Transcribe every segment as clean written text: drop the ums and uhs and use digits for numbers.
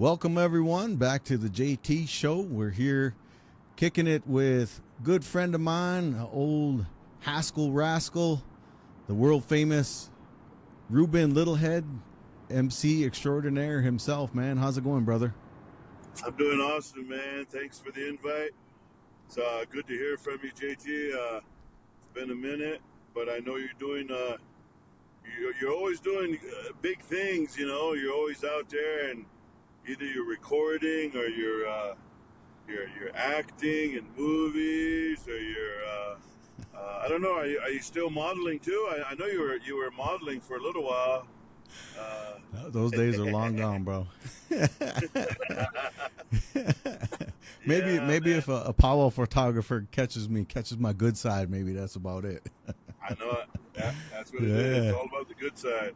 Welcome, everyone, back to the JT Show. We're here kicking it with a good friend of mine, an old Haskell rascal, the world-famous Ruben Little Head, MC extraordinaire himself, man. How's it going, brother? I'm doing awesome, man. Thanks for the invite. It's good to hear from you, JT. It's been a minute, but I know you're doing. You're always doing big things. You know, you're always out there, and either you're recording or you're acting in movies, or you're. I don't know. Are you still modeling too? I know you were modeling for a little while. Those days are long gone, bro. maybe Man. if a powwow photographer catches my good side, maybe that's about it. I know it. That's what it is. It's all about the good side.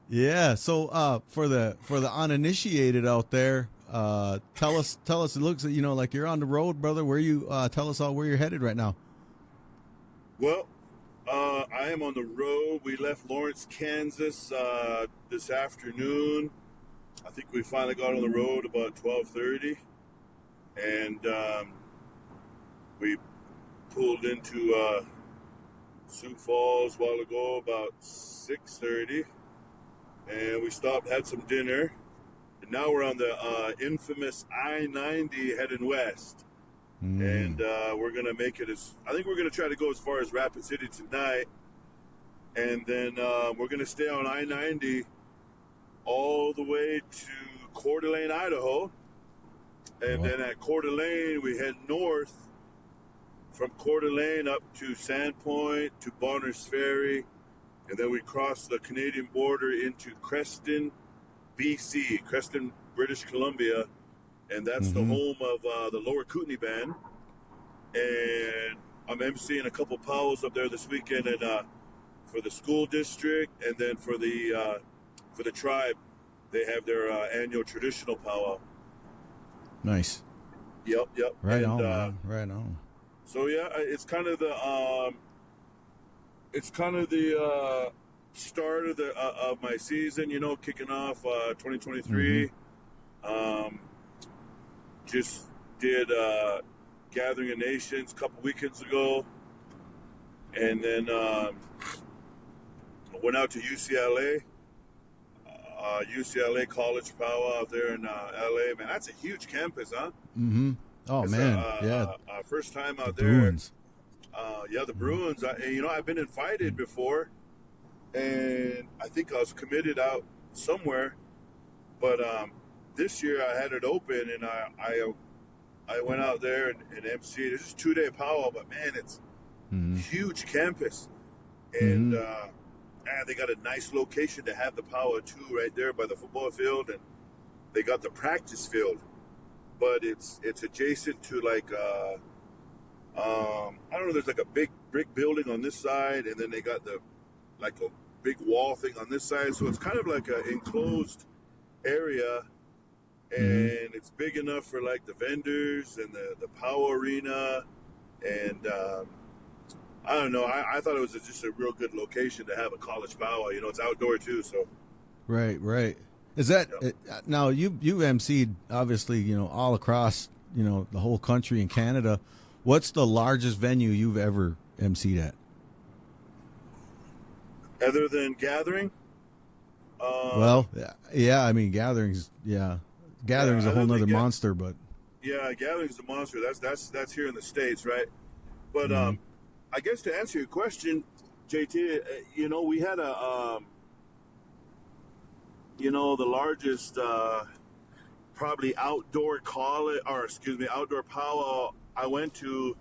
Yeah. So for the uninitiated out there, tell us. It looks like you're on the road, brother. Where you tell us all where you're headed right now. Well, I am on the road. We left Lawrence, Kansas this afternoon. I think we finally got on the road about 12:30, and we pulled into Sioux Falls a while ago about 6:30, and we stopped, had some dinner, and now we're on the infamous I-90 heading west. And we're going to make it I think we're going to try to go as far as Rapid City tonight. And then we're going to stay on I-90 all the way to Coeur d'Alene, Idaho. And then at Coeur d'Alene, we head north from Coeur d'Alene up to Sandpoint, to Bonner's Ferry. And then we cross the Canadian border into Creston, BC, Creston, British Columbia. And that's the home of the Lower Kootenai Band. And I'm emceeing a couple powwows up there this weekend, and for the school district, and then for the tribe, they have their annual traditional powwow. Nice. Yep. Right on, man. Right on. So yeah, it's kind of the start of my season. You know, kicking off 2023. Just did Gathering of Nations a couple weekends ago, and then went out to UCLA College Powwow out there in LA. Man, that's a huge campus, huh? Oh, man, yeah. First time out the there. Bruins. The Bruins. I've been invited before, and I think I was committed out somewhere, but this year I had it open, and I went out there and emceed. It's just a 2-day powwow, but man, it's huge campus, and they got a nice location to have the powwow too, right there by the football field, and they got the practice field, but it's adjacent to like I don't know. There's like a big brick building on this side, and then they got a big wall thing on this side, so it's kind of like an enclosed area. And it's big enough for like the vendors and the powwow arena, and I don't know. I thought it was just a real good location to have a college powwow. You know, it's outdoor too, so. Right. Is that now you've emceed obviously all across the whole country and Canada. What's the largest venue you've ever emceed at? Other than Gathering? Well, yeah. I mean, Gatherings. Yeah. Gathering's a whole nother monster, but yeah, Gathering's a monster. That's here in the States, right? But I guess to answer your question, JT, we had the largest probably outdoor outdoor powwow I went to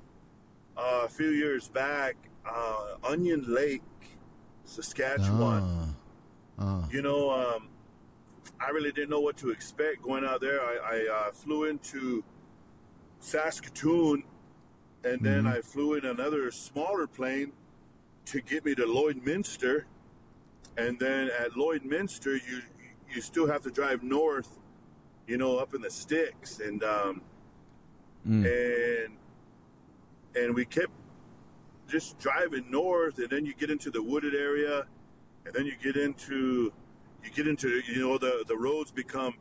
a few years back, Onion Lake, Saskatchewan. I really didn't know what to expect going out there. I flew into Saskatoon, and then I flew in another smaller plane to get me to Lloydminster. And then at Lloydminster, you still have to drive north, up in the sticks. And and we kept just driving north, and then you get into the wooded area, and then you get into the roads become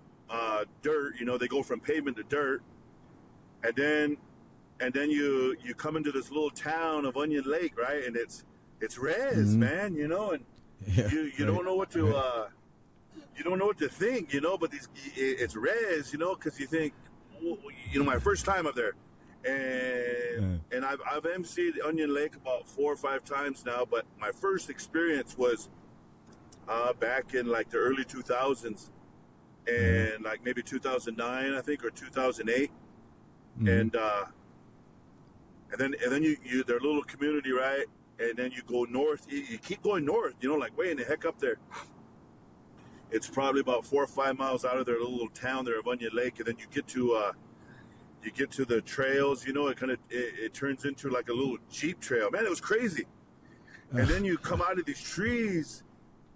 dirt. You know, they go from pavement to dirt, and then you come into this little town of Onion Lake, right? And it's res, man. You know, and you don't know what to you don't know what to think, you know. But it's res, you know, because you think, you know, my first time up there, and I've emceed Onion Lake about 4 or 5 times now, but my first experience was back in like the early 2000s, and like maybe 2009, I think, or 2008, and then you their little community, right? And then you go north. You keep going north, you know, like way in the heck up there. It's probably about 4 or 5 miles out of their little town there of Onion Lake, and then you get to the trails. You know, it turns into like a little Jeep trail. Man, it was crazy. And then you come out of these trees,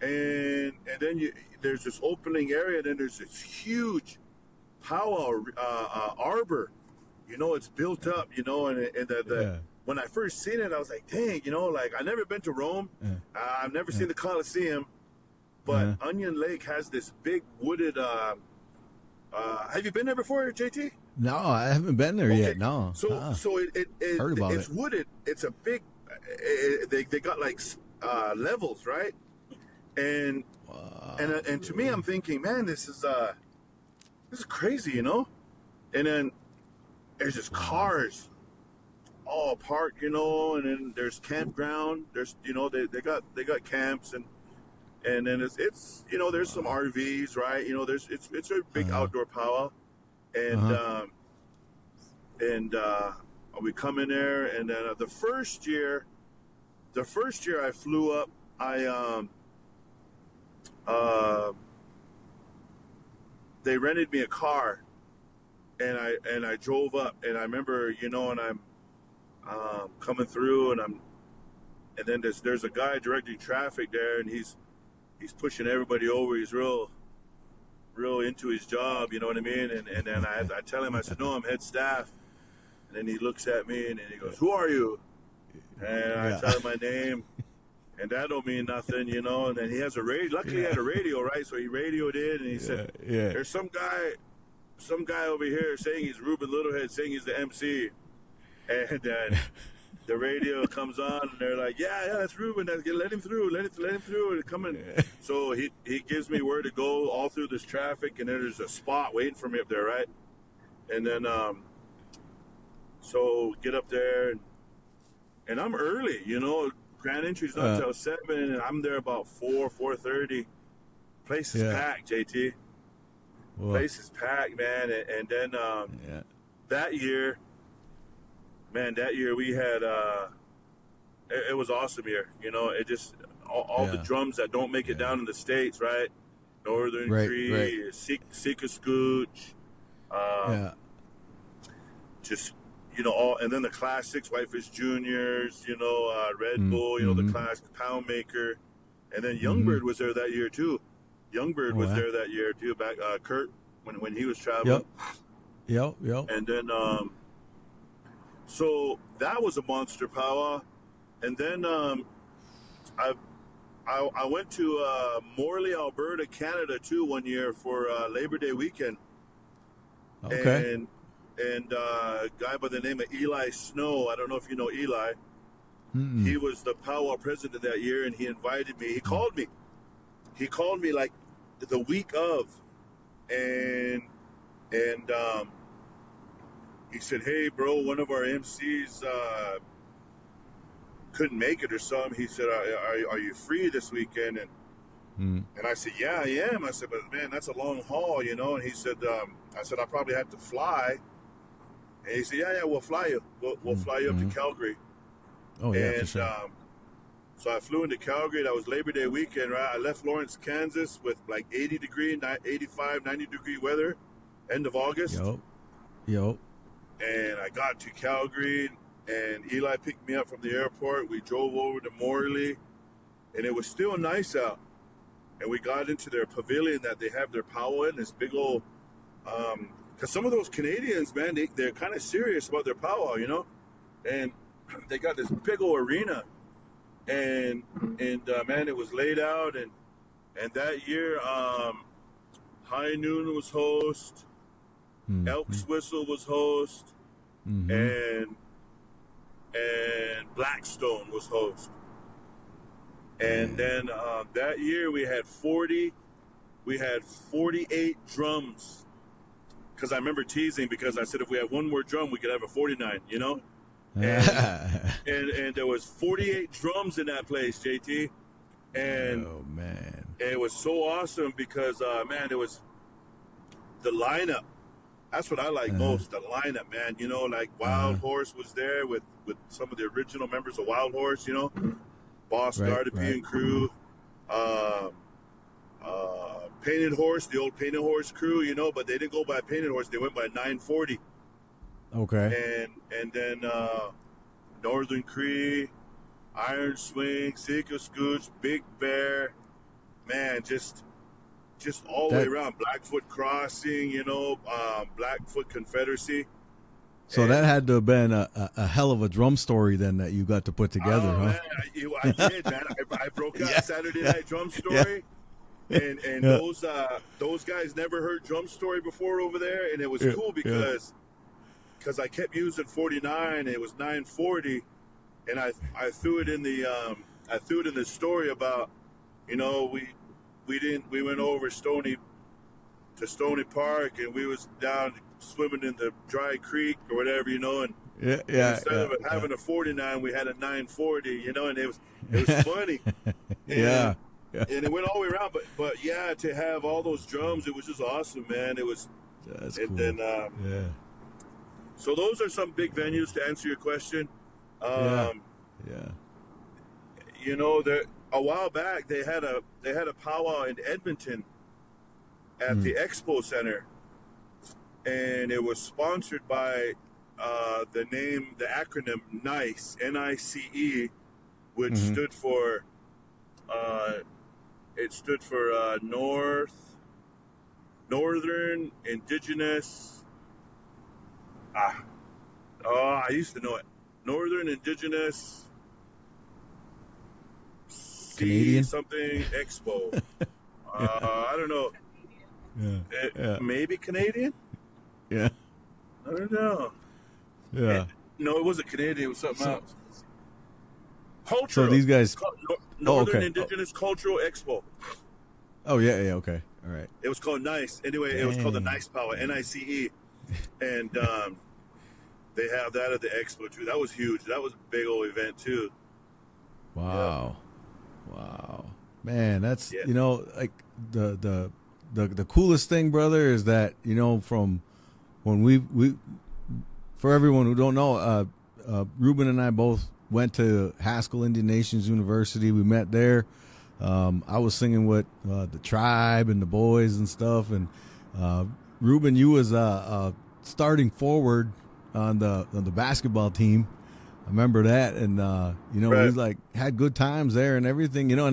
and then there's this opening area, and then there's this huge powwow arbor. You know, it's built up. You know, and when I first seen it, I was like, dang, you know, like I've never been to Rome. I've never seen the Colosseum. But Onion Lake has this big wooded. Have you been there before, JT? No, I haven't been there yet. No. So Heard about it's wooded. It's a big. They got like levels, right? And to me, I'm thinking, man, this is crazy, you know. And then there's just cars all parked, you know, and then there's campground. There's, you know, they got camps and then it's you know, there's some RVs, right? You know, it's a big outdoor powwow, and we come in there, and then the first year I flew up, they rented me a car, and I drove up, and I remember, you know, and I'm coming through, and then there's a guy directing traffic there, and he's pushing everybody over. He's real into his job, you know what I mean? And then I tell him, I said, no, I'm head staff. And then he looks at me and he goes, who are you? And I tell him my name, and that don't mean nothing, you know. And then he has a radio. Luckily, he had a radio, right? So he radioed in, and he said, there's some guy over here saying he's Ruben Little Head, saying he's the MC. And then the radio comes on, and they're like, yeah, that's Ruben. Let him through. Let him through. And come in. So he gives me where to go all through this traffic, and then there's a spot waiting for me up there, right? And then so get up there, and I'm early, you know. Grand entry's not until 7, and I'm there about 4:30. Place is packed, JT. Whoa. Place is packed, man. And then that year we had it was awesome year. You know, it just all the drums that don't make it down in the States, right? Northern Cree, Sika Scooch, just, you know, all, and then the classics, Whitefish Juniors, you know, Red Bull, you know, the classic Pound Maker, and then Youngbird was there that year too. Youngbird was there that year too. Back Kurt when he was traveling. Yep. And then so that was a monster powwow, and then I went to Morley, Alberta, Canada too one year for Labor Day weekend. Okay. And a guy by the name of Eli Snow, I don't know if you know Eli. He was the powwow president that year, and he invited me. He called me. He called me like the week of, and he said, "Hey, bro, one of our MCs couldn't make it or something." He said, "Are you free this weekend?" And I said, "Yeah, I am." I said, "But man, that's a long haul, you know." And he said, "I said I probably have to fly." And he said, "Yeah, we'll fly you. We'll fly you up to Calgary." Oh yeah, for sure. So I flew into Calgary. That was Labor Day weekend, right? I left Lawrence, Kansas with like 85, 90 degree weather, end of August. Yep. And I got to Calgary, and Eli picked me up from the airport. We drove over to Morley, and it was still nice out. And we got into their pavilion that they have their powwow in, this big old, because some of those Canadians, man, they're kind of serious about their powwow, you know? And they got this big old arena. And man, it was laid out. And that year, High Noon was host. Elk's Whistle was host. And Blackstone was host. And then that year we had 48 drums. Because I remember teasing, because I said if we had one more drum, we could have a 49, you know? And there was 48 drums in that place, JT. And oh, man. It was so awesome because, man, it was the lineup. That's what I like most, the lineup, man. You know, like Wild Horse was there with some of the original members of Wild Horse, you know? Boss Dardapi and crew. Painted Horse, the old Painted Horse crew, you know, but they didn't go by Painted Horse. They went by 940. Okay. And then Northern Cree, Iron Swing, Seeker Scooch, Big Bear, man, just all the way around. Blackfoot Crossing, you know, Blackfoot Confederacy. So that had to have been a hell of a drum story then that you got to put together, huh? Man, I did, man. I broke out Saturday Night Drum Story. And those guys never heard drum story before over there, and it was cool because I kept using 49 and it was 940, and I threw it in the story about, you know, we went over Stony Park and we was down swimming in the dry creek or whatever, you know, and instead of having a 49 we had a 940, you know, and it was funny. And it went all the way around, but yeah, to have all those drums, it was just awesome, man. It was. That's and cool. Then, so those are some big venues to answer your question. You know, a while back they had a powwow in Edmonton at the Expo Center, and it was sponsored by the acronym NICE, NICE, which stood for. It stood for Northern Indigenous. I used to know it. Northern Indigenous Canadian something Expo. I don't know. Maybe Canadian. Yeah. I don't know. Yeah. No, it wasn't Canadian. It was something else. Cultural. So these guys. Northern Indigenous Cultural Expo. Oh, yeah, okay. All right. It was called NICE. Anyway, it was called the NICE Power, NICE. And they have that at the Expo, too. That was huge. That was a big old event, too. Wow. Yeah. Wow. Man, that's, you know, like the coolest thing, brother, is that, you know, from when we for everyone who don't know, Ruben and I both went to Haskell Indian Nations University. We met there. I was singing with the tribe and the boys and stuff. And Ruben, you was starting forward on the basketball team. I remember that, and you know, we like had good times there and everything. You know,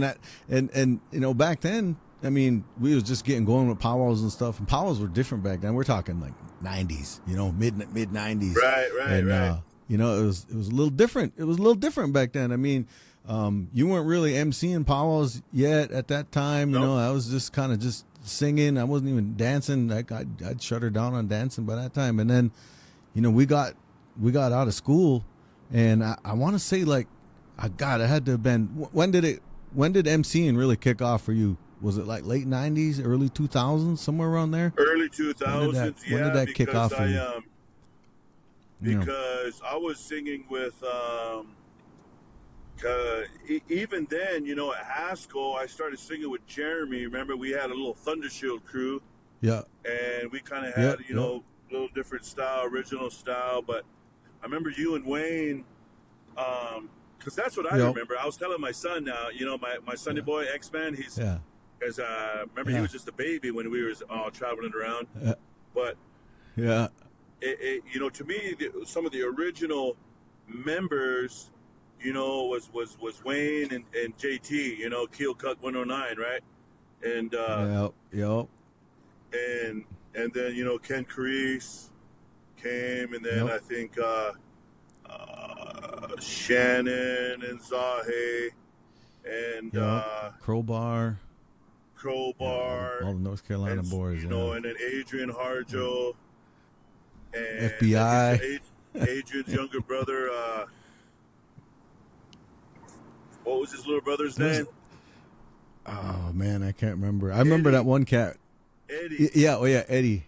and you know, back then, I mean, we was just getting going with powwows and stuff. And powwows were different back then. We're talking like 90s. You know, mid 90s. Right. You know, it was a little different. It was a little different back then. I mean, you weren't really emceeing powwows yet at that time. You know, I was just kind of just singing. I wasn't even dancing. Like I'd shut her down on dancing by that time. And then, you know, we got out of school, and I want to say like, it had to have been, when did emceeing really kick off for you? Was it like late 90s, early 2000s, somewhere around there? Early 2000s. When did that kick off for you? Because I was singing with, even then, you know, at Haskell, I started singing with Jeremy. Remember, we had a little Thunder Shield crew. Yeah. And we kind of had, you know, a little different style, original style. But I remember you and Wayne, because that's what I remember. I was telling my son now, you know, my sonny boy, X-Man, remember he was just a baby when we were all traveling around. But you know, to me, some of the original members, you know, was Wayne and JT, you know, Keel Cuck 109, right? And and then, you know, Ken Carice came, and then I think Shannon and Zahe and Crowbar Crowbar, all the North Carolina and, boys, and then Adrian Harjo, and FBI. Adrian's younger brother. What was his little brother's name? Oh man, I can't remember. I remember that one cat. Eddie.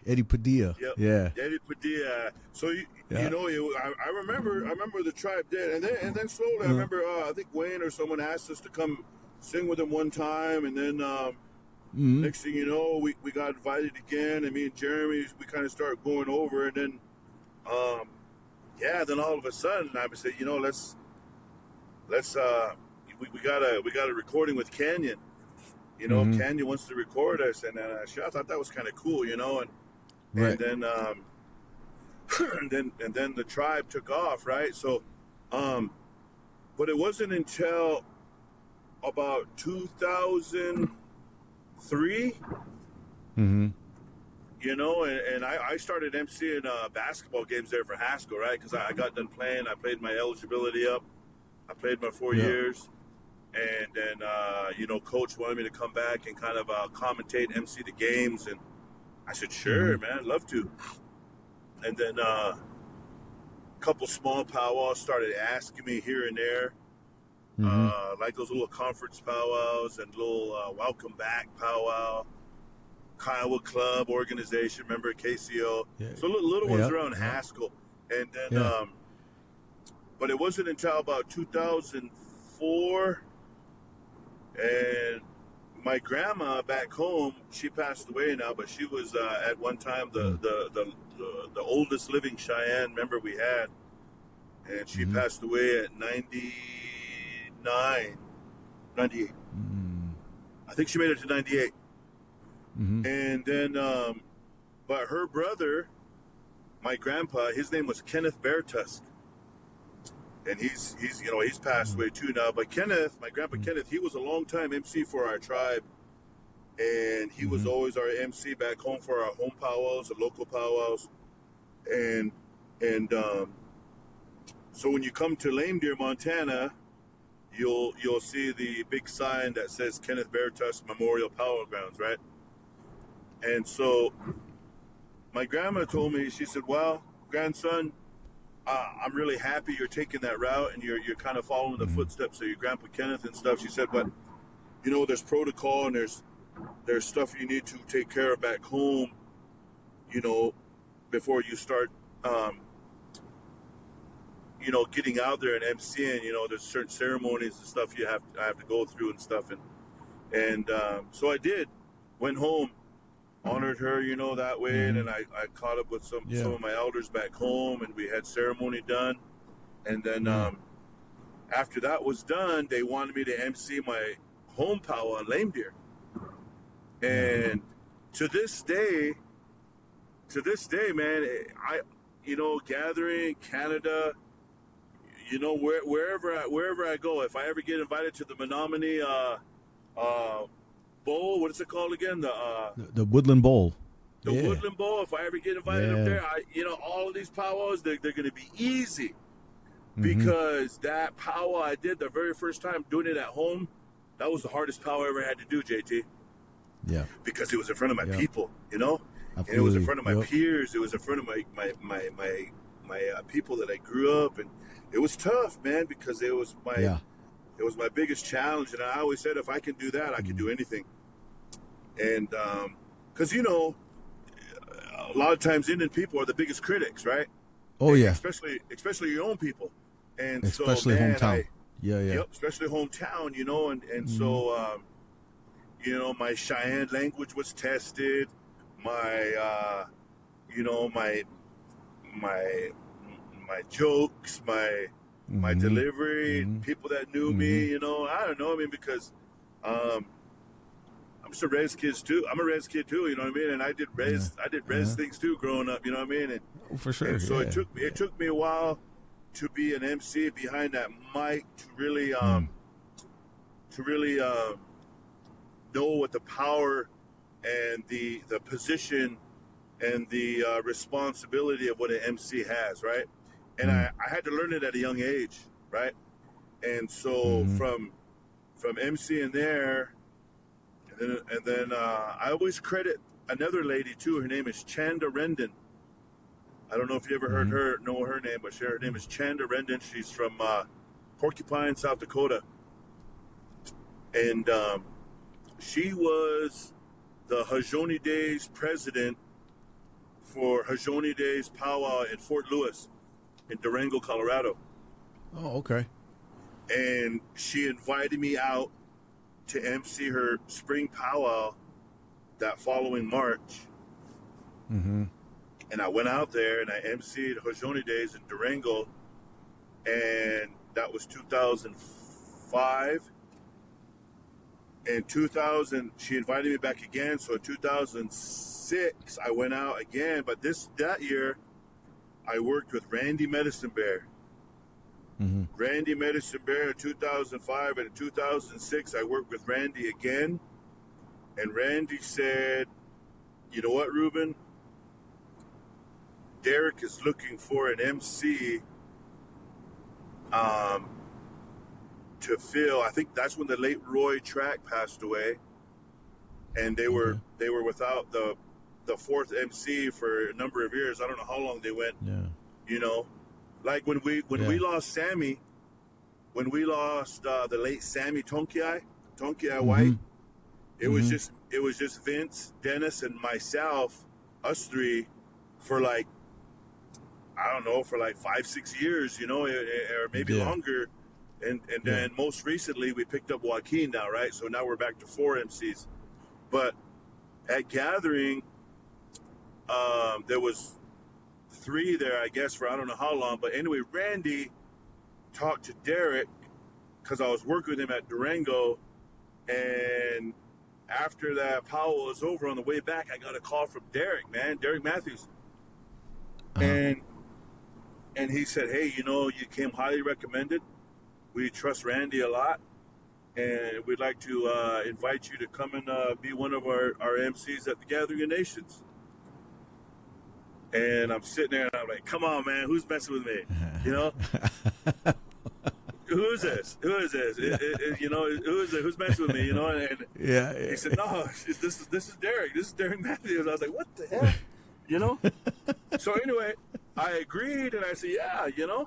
Eddie Padilla. Yep. Yeah. Eddie Padilla. So I remember the tribe did, and then slowly I remember I think Wayne or someone asked us to come sing with him one time, and then next thing you know, we got invited again, and me and Jeremy we kind of started going over, and then then all of a sudden I would say, let's we got a recording with Canyon. Canyon wants to record us, and I thought that was kind of cool, and right. and then and then the tribe took off, right? So, but it wasn't until about 2003, and I started emceeing basketball games there for Haskell, right? Because I got done playing, I played my eligibility up, I played my 4 years. And then, Coach wanted me to come back and kind of commentate, MC the games. And I said, sure, man, I'd love to. And then a couple small powwows started asking me here and there, like those little conference powwows and little welcome back powwow, Kiowa Club organization, remember KCO? Yeah. So little ones around Haskell. And then, but it wasn't until about 2004. And my grandma back home, she passed away now, but she was at one time the oldest living Cheyenne member we had, and she passed away at 98. I think she made it to 98. And then, but her brother, my grandpa, his name was Kenneth Beartusk. And he's passed away too now. But Kenneth, my grandpa Kenneth, he was a long-time MC for our tribe, and he was always our MC back home for our home powwows, the local powwows, and so when you come to Lame Deer, Montana, you'll see the big sign that says Kenneth Beartusk Memorial Powwow Grounds, right? And so my grandma told me, she said, "Well, grandson, I'm really happy you're taking that route and you're kind of following the footsteps of your grandpa Kenneth and stuff." She said, "But there's protocol and there's stuff you need to take care of back home, before you start, getting out there and MCing. There's certain ceremonies and stuff I have to go through and stuff." And so I did. Went home, honored her, that way. And then I caught up with some of my elders back home, and we had ceremony done. And then after that was done, they wanted me to MC my home powwow on Lame Deer. And to this day, man, gathering Canada, wherever I go, if I ever get invited to the Menominee Bowl, what is it called again? The Woodland Bowl. The Woodland Bowl. If I ever get invited up there, all of these powwows, they're going to be easy, because that powwow I did the very first time doing it at home, that was the hardest powwow I ever had to do, JT. Yeah. Because it was in front of my people, And it was in front of my peers. It was in front of my people that I grew up, and it was tough, man, because it was my biggest challenge. And I always said, if I can do that, I can do anything. And because a lot of times Indian people are the biggest critics, right? Oh, yeah. Especially your own people, and especially hometown. Yep, especially hometown, and so my Cheyenne language was tested. My my jokes, my delivery, people that knew me, I don't know. I mean, because I'm just a res kid too. I'm a res kid too, you know what I mean? And I did res things too growing up, you know what I mean? And, for sure. And so it took me a while to be an MC behind that mic, to really know what the power and the position and the responsibility of what an MC has, right? And I had to learn it at a young age, right? And so from MCing there, and And then I always credit another lady too. Her name is Chanda Rendon. I don't know if you ever heard know her name, but her name is Chanda Rendon. She's from Porcupine, South Dakota, and she was the Haudenosaunee Days president for Haudenosaunee Days powwow in Fort Lewis, in Durango, Colorado. Oh, okay. And she invited me out to MC her spring powwow that following March. Mm-hmm. And I went out there and I MC'd Haudenosaunee Days in Durango, and that was 2005. In 2000, she invited me back again. So in 2006, I went out again. But that year, I worked with Randy Medicine Bear. Mm-hmm. Randy Medicine Bear in 2005, and in 2006, I worked with Randy again. And Randy said, "You know what, Ruben? Derek is looking for an MC to fill." I think that's when the late Roy Track passed away, and they were without the fourth MC for a number of years. I don't know how long they went. Yeah. You know, like when we lost Sammy, when we lost the late Sammy Tonkiai White, it was just Vince, Dennis, and myself, us three, for like, I don't know, for like 5-6 years, you know, or maybe longer. And then most recently we picked up Joaquin now, right? So now we're back to 4 MCs. But at Gathering, there was 3 there, I guess, for I don't know how long. But anyway, Randy talked to Derek because I was working with him at Durango. And after that powwow was over, on the way back, I got a call from Derek Matthews. And he said, "Hey, you know, you came highly recommended. We trust Randy a lot, and we'd like to invite you to come and be one of our MCs at the Gathering of Nations." And I'm sitting there, and I'm like, "Come on, man, who's messing with me? You know, who is this? Who is this? You know, who's messing with me? You know?" And he said, "No, this is Derek. This is Derek Matthews." I was like, "What the hell?" You know? So anyway, I agreed, and I said, "Yeah, you know."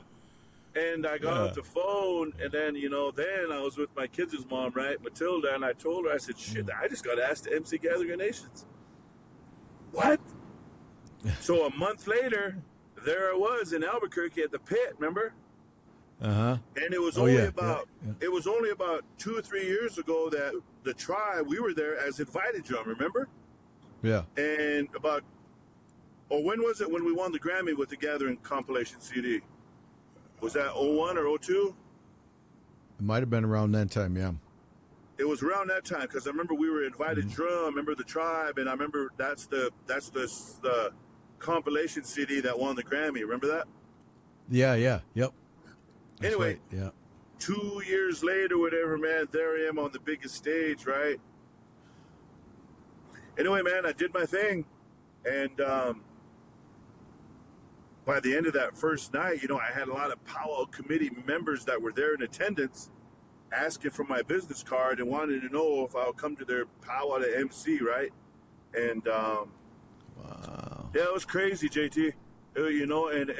And I got off the phone, and then, you know, then I was with my kids' mom, right, Matilda, and I told her, I said, "Shit, I just got asked to MC Gathering of Nations." What? So a month later, there I was in Albuquerque at the pit, remember? Uh-huh. And it was only about 2 or 3 years ago that the tribe, we were there as invited drum, remember? Yeah. And when was it when we won the Grammy with the Gathering compilation CD? Was that 01 or 02? It might have been around that time, yeah. It was around that time, because I remember we were invited drum, remember the tribe, and I remember that's the compilation CD that won the Grammy. Remember that? Yeah, yep. That's anyway, right. Yeah. 2 years later, whatever, man, there I am on the biggest stage, right? Anyway, man, I did my thing, and by the end of that first night, you know, I had a lot of powwow committee members that were there in attendance asking for my business card and wanted to know if I'll come to their powwow to MC, right? And wow. Yeah, it was crazy, JT. You know, and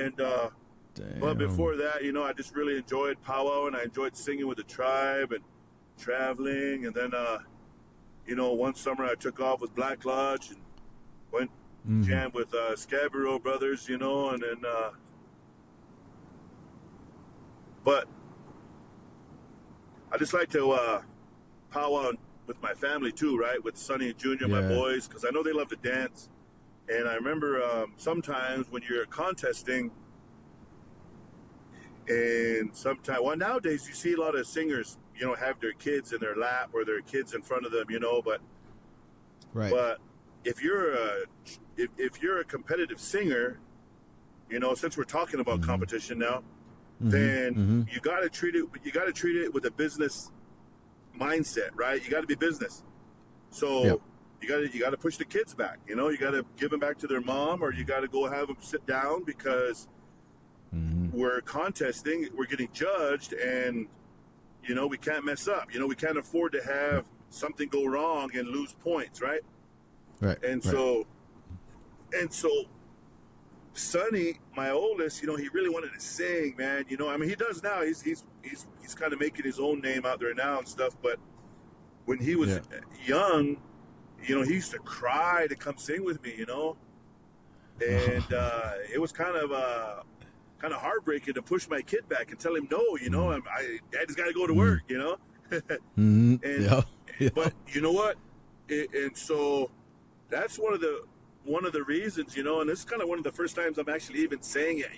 but before that, you know, I just really enjoyed powwow, and I enjoyed singing with the tribe and traveling. And then, you know, one summer I took off with Black Lodge and went jam with Scarborough Brothers, you know, and then but I just like to powwow with my family too, right? With Sonny and Junior, my boys, because I know they love to dance. And I remember sometimes when you're contesting, and sometimes, well, nowadays you see a lot of singers, you know, have their kids in their lap or their kids in front of them, you know, but if you're a competitive singer, you know, since we're talking about competition now, then you got to treat it with a business mindset, right? You got to be business. So you got to push the kids back, you know, you got to give them back to their mom, or you got to go have them sit down, because we're contesting, we're getting judged, and, you know, we can't mess up. You know, we can't afford to have something go wrong and lose points, right? Right. And right. so Sonny, my oldest, he really wanted to sing, man. I mean, he does now. He's kind of making his own name out there now and stuff. But when he was young, he used to cry to come sing with me, and it was kind of heartbreaking to push my kid back and tell him no, Daddy's got to go to work, Mm-hmm. and Yeah. but you know what, and so that's one of the reasons, and this is kind of one of the first times I'm actually even saying it,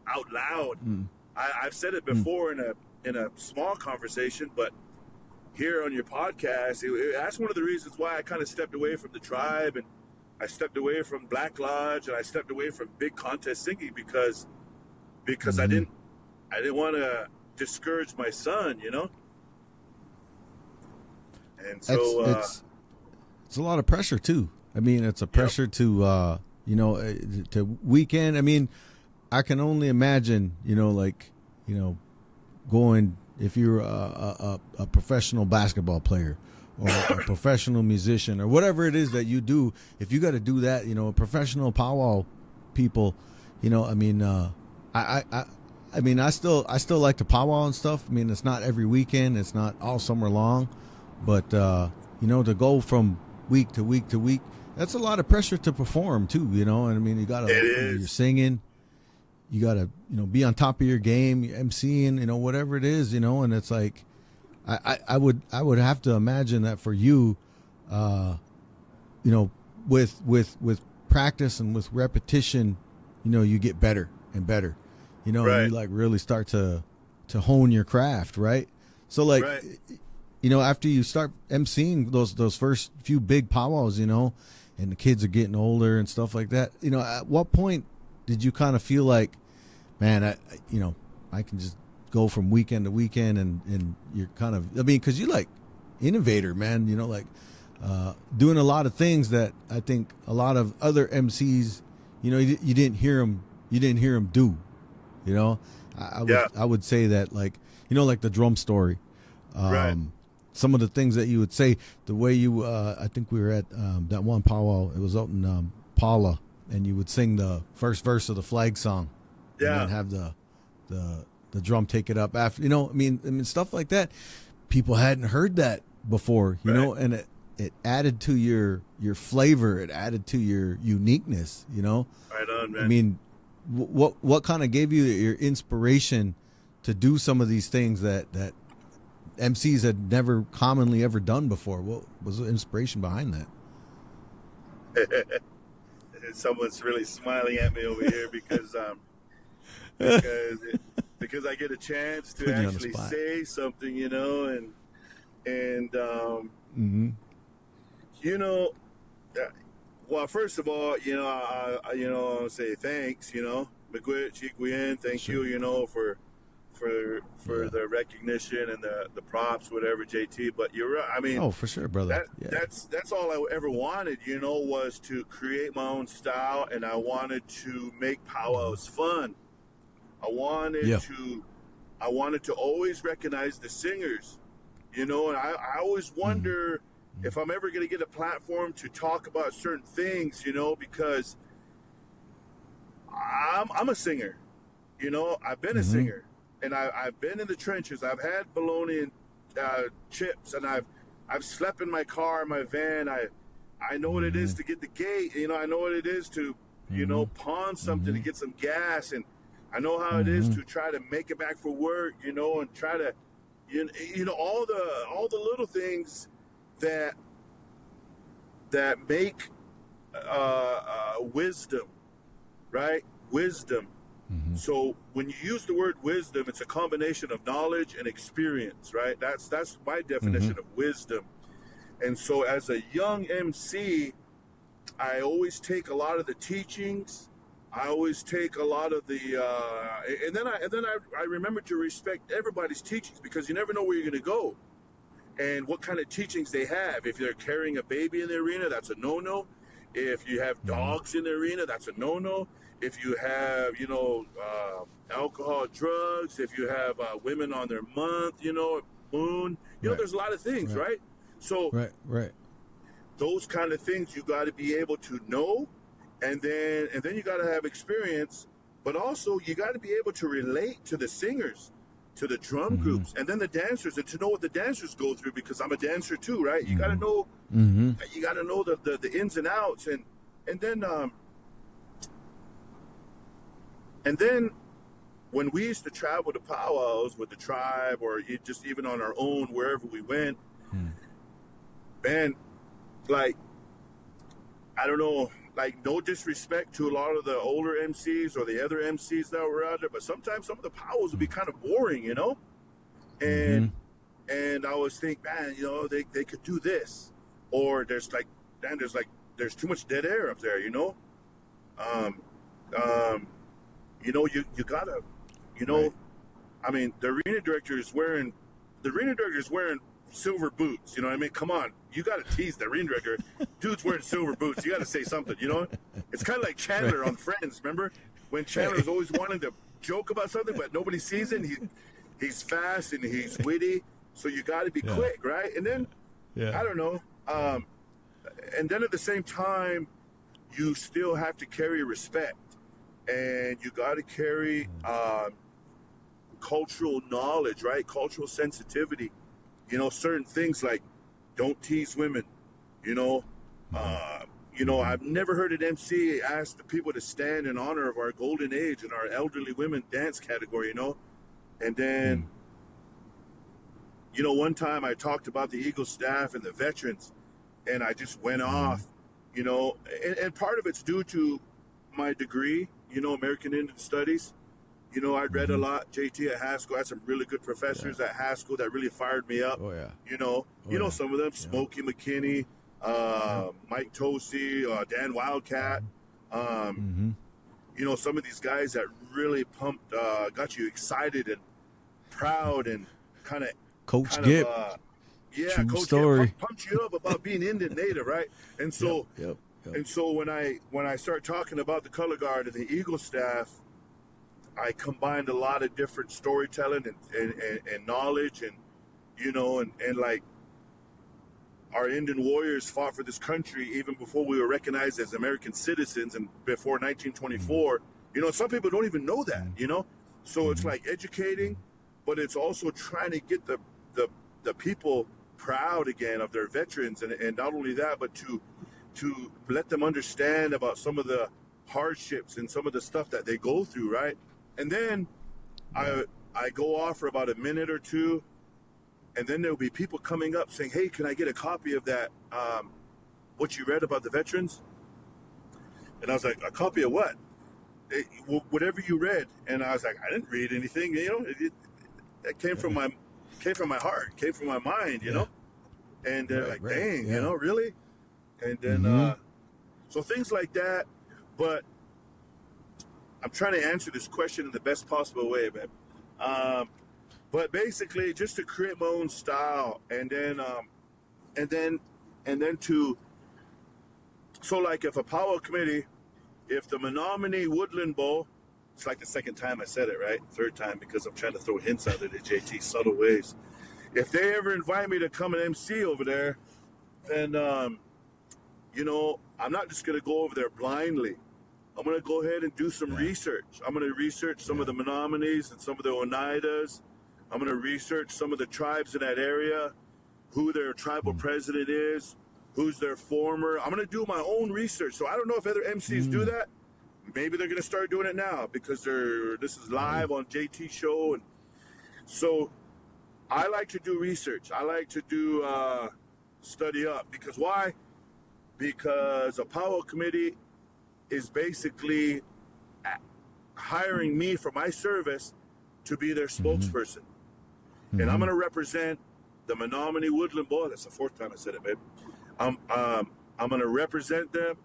out loud. I've said it before in a small conversation, but here on your podcast, that's one of the reasons why I kind of stepped away from the tribe, and I stepped away from Black Lodge, and I stepped away from big contest singing because I didn't want to discourage my son, And so it's a lot of pressure too. I mean, it's a pressure to to weekend. I mean, I can only imagine, going, if you're a professional basketball player or a professional musician or whatever it is that you do, if you got to do that, professional powwow people, I mean, I still like to powwow and stuff. I mean, it's not every weekend, it's not all summer long, but to go from week to week to week, that's a lot of pressure to perform too, and I mean, you got to, you're singing, you got to, be on top of your game, emceeing, whatever it is, and it's like, I would have to imagine that for you, with practice and with repetition, you get better and better, and you like really start to hone your craft, right? So like, after you start emceeing those first few big powwows, and the kids are getting older and stuff like that, at what point did you kind of feel like, man, I can just go from weekend to weekend, and you're kind of, I mean, because you like innovator, man, doing a lot of things that I think a lot of other MCs, you didn't hear them do, I would say that, like, like the drum story, some of the things that you would say, the way you, I think we were at that one powwow, it was out in Paula, and you would sing the first verse of the flag song, and then have the drum take it up after, I mean stuff like that. People hadn't heard that before, and it added to your flavor, it added to your uniqueness, Right on, man. I mean, what kind of gave you your inspiration to do some of these things that MCs had never commonly ever done before? What was the inspiration behind that? Someone's really smiling at me over here because because I get a chance to actually say something, well, first of all, I say thanks, Miigwech, Chikwien, thank you, for the recognition and the props, whatever, JT. But you're right. I mean, for sure, brother. That's all I ever wanted, was to create my own style, and I wanted to make powwows fun. I wanted to always recognize the singers, and I always wonder if I'm ever going to get a platform to talk about certain things, because I'm a singer, I've been a singer. And I've been in the trenches. I've had bologna and chips, and I've slept in my car, my van. I know what it is to get the gate. I know what it is to, pawn something to get some gas, and I know how it is to try to make it back for work, and try to, all the little things that make wisdom, right? Wisdom. So when you use the word wisdom, it's a combination of knowledge and experience, right? That's my definition of wisdom. And so as a young MC, I always take a lot of the teachings. I always take a lot of the, and then I remember to respect everybody's teachings, because you never know where you're going to go and what kind of teachings they have. If they're carrying a baby in the arena, that's a no-no. If you have dogs in the arena, that's a no-no. If you have, alcohol, drugs, if you have women on their month, moon, there's a lot of things, right? So right. those kind of things you got to be able to know, and then you got to have experience, but also you got to be able to relate to the singers, to the drum groups, and then the dancers, and to know what the dancers go through, because I'm a dancer too, right? You got to know, you got to know the ins and outs, and then when we used to travel to powwows with the tribe, or just even on our own wherever we went, man, like, I don't know, like, no disrespect to a lot of the older MCs or the other MCs that were out there, but sometimes some of the powwows would be kind of boring, you know? And I always think, man, you know, they could do this. Or there's too much dead air up there, you know? You know, you gotta, you know, right. I mean, the arena director is wearing silver boots, you know what I mean? Come on, you got to tease the arena director. Dude's wearing silver boots. You got to say something, you know? It's kind of like Chandler right. on Friends, remember? When Chandler's always wanting to joke about something, but nobody sees it. He's fast and he's witty, so you got to be quick, right? And then, I don't know. And then at the same time, you still have to carry respect. And you got to carry cultural knowledge, right? Cultural sensitivity. You know, certain things like don't tease women. You know, I've never heard an MC ask the people to stand in honor of our golden age and our elderly women dance category. You know, and then, you know, one time I talked about the Eagle staff and the veterans, and I just went off. You know, and part of it's due to my degree. You know, American Indian Studies. You know, I read a lot. JT at Haskell. I had some really good professors at Haskell that really fired me up. You know, some of them, Smokey McKinney, Mike Tosi, Dan Wildcat. You know, some of these guys that really pumped, got you excited and proud and kind of Coach Gibb. True Coach story. Gibb pumped you up about being Indian Native, right? And so, and so when I start talking about the color guard and the Eagle staff, I combined a lot of different storytelling and knowledge, and you know, and like our Indian warriors fought for this country even before we were recognized as American citizens, and before 1924. You know, some people don't even know that. You know, so it's like educating, but it's also trying to get the people proud again of their veterans, and not only that, but to let them understand about some of the hardships and some of the stuff that they go through, right? And then I go off for about a minute or two, and then there'll be people coming up saying, hey, can I get a copy of that, what you read about the veterans? And I was like, a copy of what? Whatever you read. And I was like, I didn't read anything, you know? It came from my heart, came from my mind, you know? And they're like, dang, you know, really? And then, so things like that. But I'm trying to answer this question in the best possible way, man. But basically, just to create my own style, and then to, so like if a powwow committee, if the Menominee Woodland Bowl, it's like the second time I said it, right? Third time, because I'm trying to throw hints out at it, JT, subtle ways. If they ever invite me to come and MC over there, then, you know, I'm not just going to go over there blindly. I'm going to go ahead and do some research. I'm going to research some of the Menominees and some of the Oneidas. I'm going to research some of the tribes in that area, who their tribal president is, who's their former. I'm going to do my own research. So I don't know if other MCs do that. Maybe they're going to start doing it now because this is live on JT show. And so I like to do research. I like to do study up. Because why? Because a powwow committee is basically hiring me for my service to be their spokesperson. And I'm going to represent the Menominee Woodland Bowl. That's the fourth time I said it, babe. I'm going to represent them.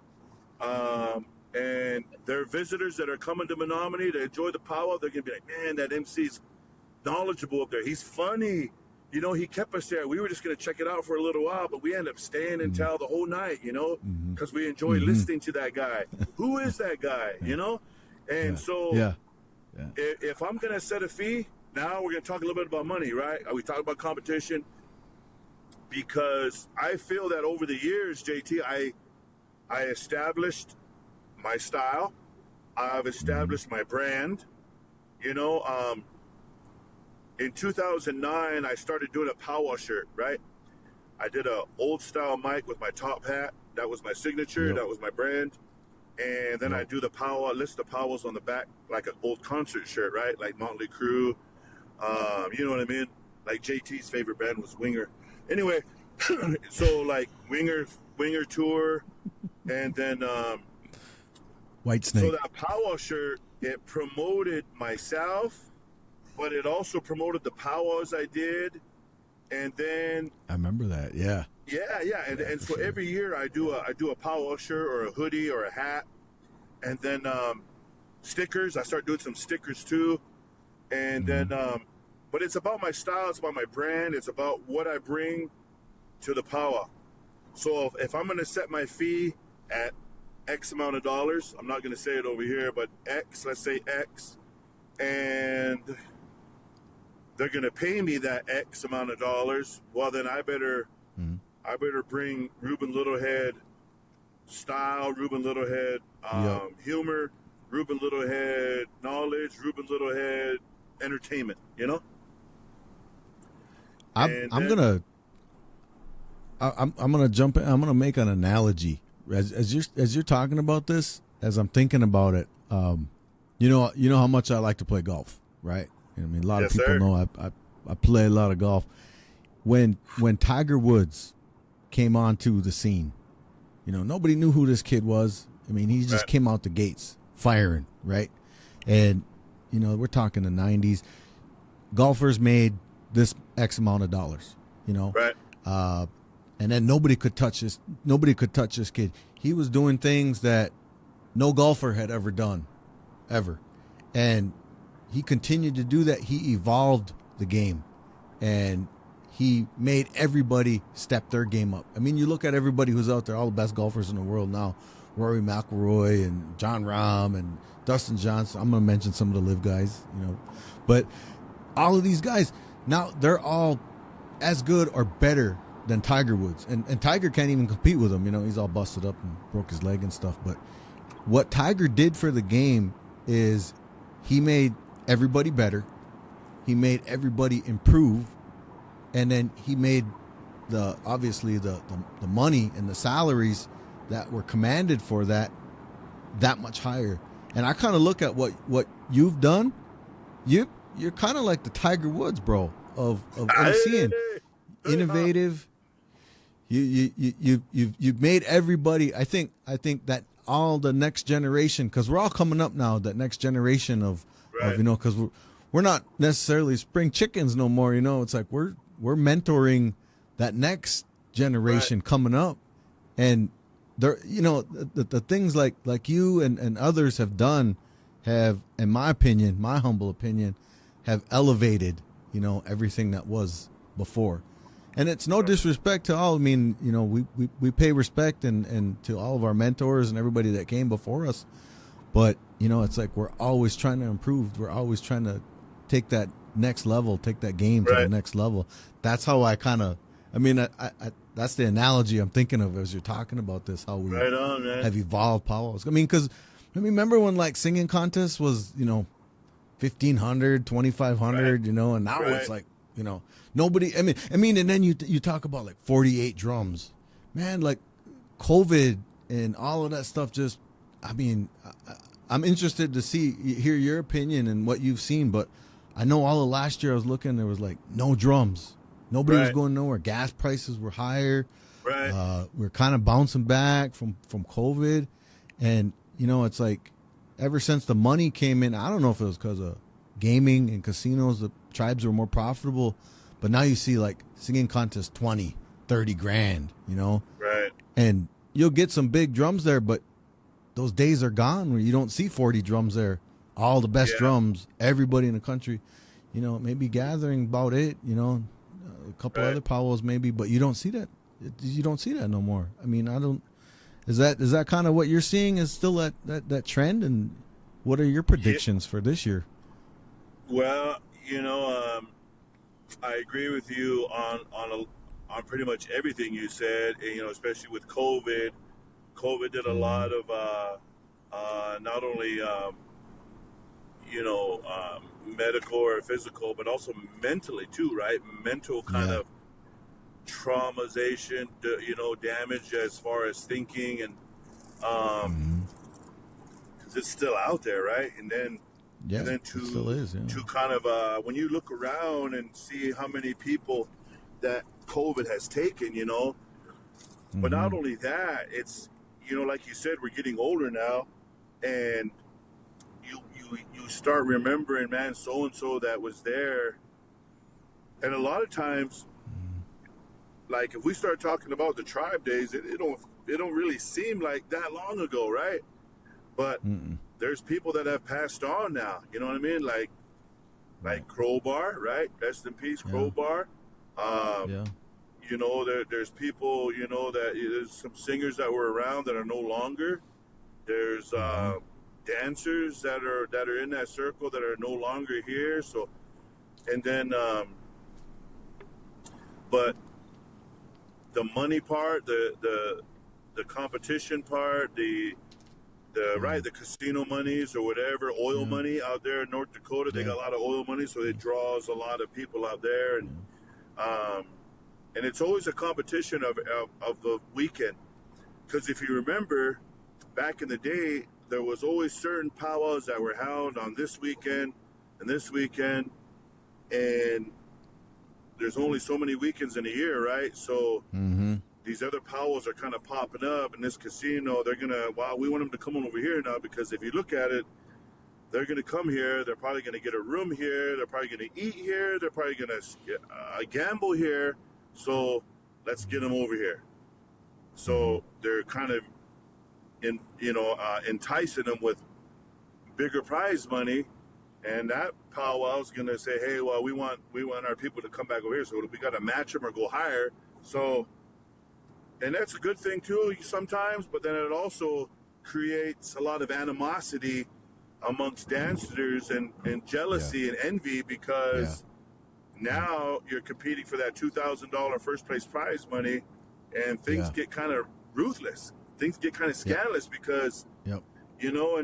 And their visitors that are coming to Menominee to enjoy the powwow, they're going to be like, man, that MC's knowledgeable up there. He's funny. You know, he kept us there. We were just going to check it out for a little while, but we ended up staying until the whole night, you know, because we enjoy listening to that guy. Who is that guy, you know? And so if I'm going to set a fee, now we're going to talk a little bit about money, right? We talk about competition. because I feel that over the years, JT, I established my style. I've established my brand. You know, in 2009, I started doing a powwow shirt, right? I did a old style mic with my top hat. That was my signature. Yep. That was my brand. And then I do the powwow, list of powwows on the back, like an old concert shirt, right? Like Motley Crue. You know what I mean? Like JT's favorite band was Winger. Anyway, so like Winger tour, and then White Snake. so that powwow shirt, it promoted myself, but it also promoted the powwows I did. And then I remember that. Yeah. Yeah. And so every year I do a powwow shirt or a hoodie or a hat, and then stickers. I start doing some stickers too, and then but it's about my style. It's about my brand. It's about what I bring to the powwow. So if I'm going to set my fee at X amount of dollars, I'm not going to say it over here, but X, let's say X, and they're going to pay me that X amount of dollars, well, then I better bring Ruben Little Head style, Ruben Little Head humor, Ruben Little Head knowledge, Ruben Little Head entertainment, you know? I'm gonna jump in. I'm gonna make an analogy as you're talking about this. As I'm thinking about it, you know how much I like to play golf, right? I mean, a lot of people know I play a lot of golf. When Tiger Woods came onto the scene, you know, nobody knew who this kid was. I mean, he just came out the gates firing, right? And you know, we're talking the 90s. Golfers made this X amount of dollars, you know, right? And then nobody could touch this. Nobody could touch this kid. He was doing things that no golfer had ever done, ever, and he continued to do that. He evolved the game, and he made everybody step their game up. I mean, you look at everybody who's out there, all the best golfers in the world now, Rory McIlroy and Jon Rahm and Dustin Johnson. I'm going to mention some of the live guys, you know, but all of these guys, now they're all as good or better than Tiger Woods. And Tiger can't even compete with him. You know, he's all busted up and broke his leg and stuff. But what Tiger did for the game is he made everybody better. He made everybody improve. And then he made obviously the money and the salaries that were commanded for that much higher. And I kind of look at what you've done. You're kind of like the Tiger Woods, bro, of MCing. Innovative. You've made everybody. I think that all the next generation, because we're all coming up now. That next generation of you know, because we're not necessarily spring chickens no more. You know, it's like we're mentoring that next generation coming up, and there, you know, the things like you and others have done have, in my opinion, my humble opinion, have elevated, you know, everything that was before. And it's no disrespect to all. I mean, you know, we pay respect and to all of our mentors and everybody that came before us. But, you know, it's like we're always trying to improve. We're always trying to take that next level, take that game to the next level. That's how I kind of, I mean, I that's the analogy I'm thinking of as you're talking about this, how we have evolved powwows. I mean, because I remember when like singing contests was, you know, 1,500, 2,500, you know, and now it's like, you know, nobody, I mean, and then you talk about like 48 drums, man, like COVID and all of that stuff. Just, I mean, I'm interested to hear your opinion and what you've seen, but I know all of last year I was looking, there was like no drums. Nobody was going nowhere. Gas prices were higher. We're kind of bouncing back from COVID. And, you know, it's like ever since the money came in, I don't know if it was because of gaming and casinos, the tribes were more profitable. But now you see like singing contests, 20, 30 grand, you know? Right. And you'll get some big drums there, but those days are gone where you don't see 40 drums there. All the best drums, everybody in the country, you know, maybe gathering about it, you know, a couple other powwows maybe, but you don't see that. You don't see that no more. I mean, is that kind of what you're seeing is still that trend? And what are your predictions for this year? Well, you know, I agree with you on pretty much everything you said. And, especially with COVID. COVID did a lot of not only medical or physical, but also mentally too, right? Mental kind of traumatization, damage as far as thinking, and because it's still out there, right? And then it still is, to kind of when you look around and see how many people that COVID has taken, but not only that, it's like you said, we're getting older now, and you start remembering, man, so and so that was there, and a lot of times, like if we start talking about the tribe days, it don't really seem like that long ago, right? But there's people that have passed on now. You know what I mean? Like Crowbar, right? Rest in peace, Crowbar. There's people, that there's some singers that were around that are no longer. There's dancers that are in that circle that are no longer here. So, and then, but the money part, the competition part, the casino monies or whatever, oil money out there in North Dakota, they got a lot of oil money, so it draws a lot of people out there, and it's always a competition of the weekend, because if you remember, back in the day, there was always certain powwows that were held on this weekend and this weekend, and there's only so many weekends in a year, right? So these other powwows are kind of popping up, and this casino, they're going to, we want them to come on over here now, because if you look at it, they're going to come here, they're probably going to get a room here, they're probably going to eat here, they're probably going to gamble here, so let's get them over here. So they're kind of enticing them with bigger prize money, and that powwow is going to say, hey, well, we want our people to come back over here, so we got to match them or go higher. So, and that's a good thing too sometimes, but then it also creates a lot of animosity amongst dancers and jealousy and envy, because now you're competing for that $2,000 first place prize money, and things get kind of ruthless. Things get kind of scandalous because, and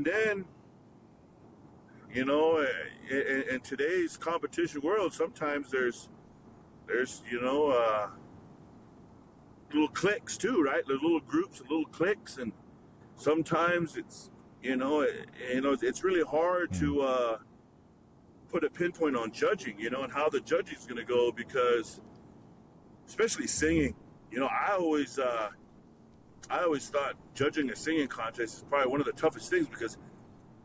then, in today's competition world, sometimes there's little cliques too, right? There's little groups and little cliques, and sometimes it's, it's really hard to put a pinpoint on judging, and how the judging is going to go, because, especially singing, I always thought judging a singing contest is probably one of the toughest things, because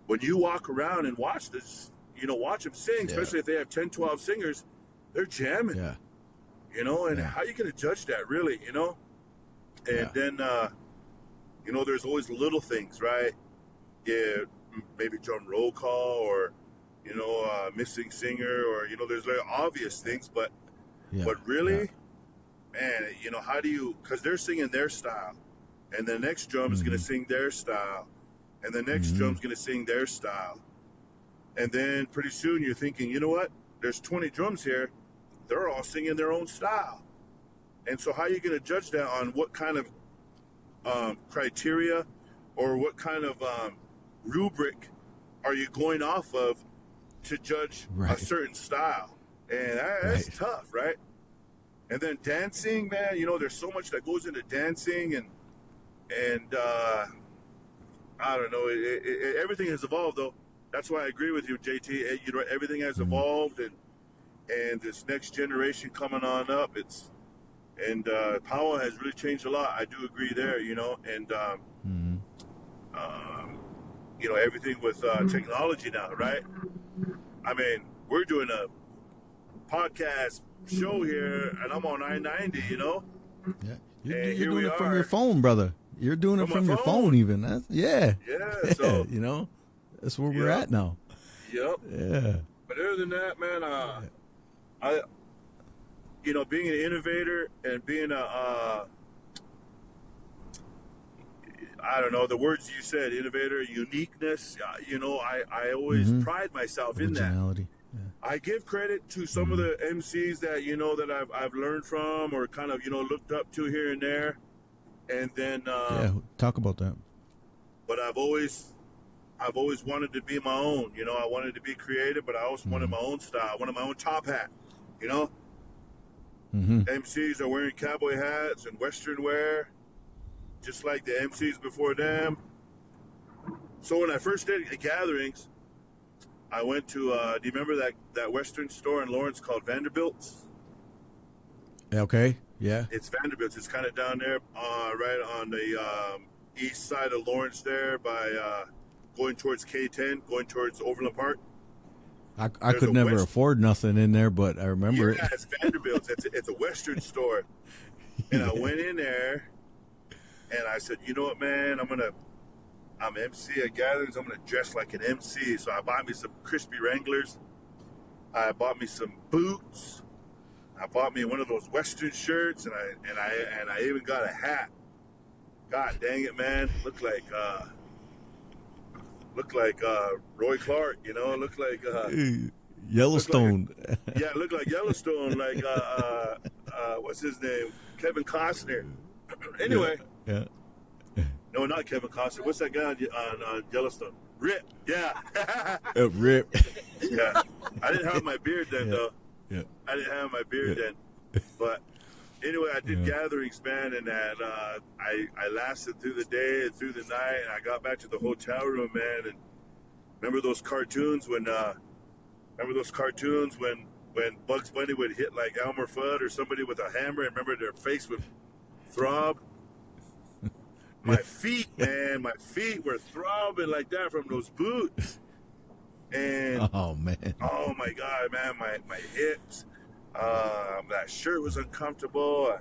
when you walk around and watch this, watch them sing, especially if they have 10, 12 singers, they're jamming, and how are you going to judge that, really, And then, there's always little things, right? Yeah, maybe drum roll call, or, missing singer, or, there's very obvious things, but really, man, how do you, because they're singing their style, and the next drum is going to sing their style, and the next drum's going to sing their style. And then pretty soon you're thinking, you know what? There's 20 drums here. They're all singing their own style. And so how are you going to judge that on what kind of criteria, or what kind of rubric are you going off of to judge a certain style? And that's tough, right? And then dancing, man, there's so much that goes into dancing, and I don't know. Everything has evolved, though. That's why I agree with you, JT. Everything has evolved, and this next generation coming on up, powwow has really changed a lot. I do agree there, and everything with technology now, right? I mean, we're doing a podcast show here, and I'm on I-90, Yeah, you're doing it from your phone, brother. You're doing it from your phone, even. So that's where we're at now. Yep. Yeah. But other than that, man, I being an innovator and being I don't know, the words you said, innovator, uniqueness, I always pride myself in that. Originality. I give credit to some of the MCs that that I've learned from or kind of looked up to here and there, and then talk about that. But I've always wanted to be my own. I wanted to be creative, but I also wanted my own style. I wanted my own top hat. MCs are wearing cowboy hats and Western wear, just like the MCs before them. So when I first did gatherings, I went to, do you remember that Western store in Lawrence called Vanderbilt's? Okay, yeah. It's Vanderbilt's. It's kind of down there, right on the east side of Lawrence there by going towards K10, going towards Overland Park. I could never afford nothing in there, but I remember it. Yeah, it's Vanderbilt's. It's a Western store. And I went in there, and I said, you know what, man, I'm MC at gatherings. I'm going to dress like an MC. So I bought me some crispy Wranglers. I bought me some boots. I bought me one of those Western shirts, and I even got a hat. God dang it, man! Looked like Roy Clark, Looked like Yellowstone. Looked like Yellowstone. Like what's his name? Kevin Costner. Anyway. Yeah. No, not Kevin Costner. What's that guy on Yellowstone? Rip. Yeah. Rip. Yeah. I didn't have my beard then, though. Yeah. I didn't have my beard then. But anyway, I did gatherings, man, and I lasted through the day and through the night, and I got back to the hotel room, man. And remember those cartoons when Bugs Bunny would hit like Elmer Fudd or somebody with a hammer, and remember their face would throb? My feet, man, my feet were throbbing like that from those boots. And oh my God, man, my hips. That shirt was uncomfortable.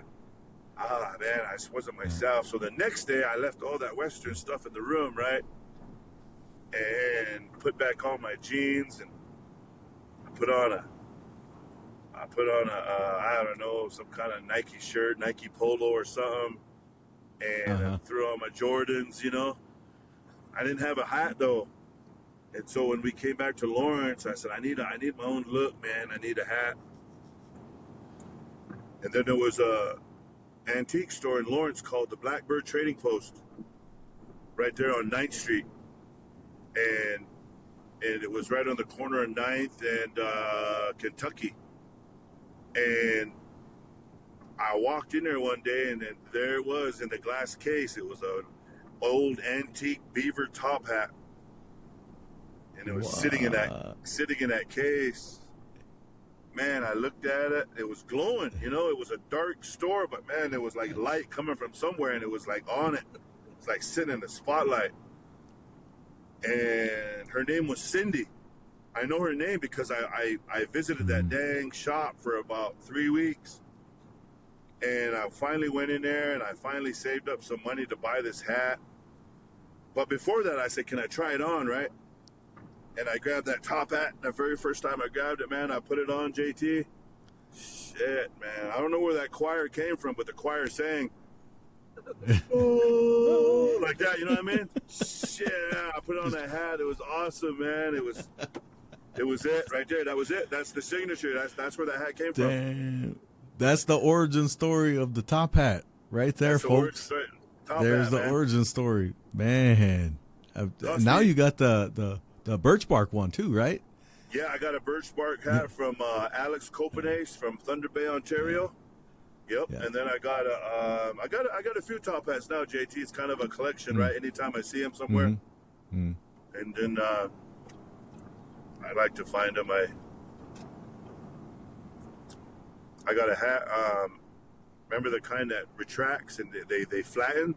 Man, I just wasn't myself. So the next day, I left all that Western stuff in the room, right? And put back on my jeans, and I put on a I don't know, some kind of Nike shirt, Nike polo or something. And threw on my Jordans, I didn't have a hat though. And so when we came back to Lawrence, I said, I need my own look, man. I need a hat. And then there was a antique store in Lawrence called the Blackbird Trading Post, right there on 9th Street. And it was right on the corner of 9th and Kentucky. And I walked in there one day, and then there it was in the glass case. It was an old antique beaver top hat, and it was sitting in that case. Man, I looked at it. It was glowing. It was a dark store, but man, there was like light coming from somewhere, and it was like on it. It's like sitting in the spotlight. And her name was Cindy. I know her name because I visited that dang shop for about 3 weeks. And I finally went in there, and I finally saved up some money to buy this hat. But before that, I said, can I try it on, right? And I grabbed that top hat. The very first time I grabbed it, man, I put it on, JT. Shit, man. I don't know where that choir came from, but the choir sang, oh, like that, you know what I mean? Shit, I put on that hat. It was awesome, man. It was it right there. That was it. That's the signature. That's where that hat came from. Damn. That's the origin story of the top hat right there, folks. There's the origin story, man. Now you got the birch bark one too, right? Yeah, I got a birch bark hat from Alex Copenhagen from Thunder Bay, Ontario. Yep, yeah. And then I got a few top hats now, JT. It's kind of a collection, right? Anytime I see them somewhere, and then I like to find them. I got a hat. Remember the kind that retracts and they flatten?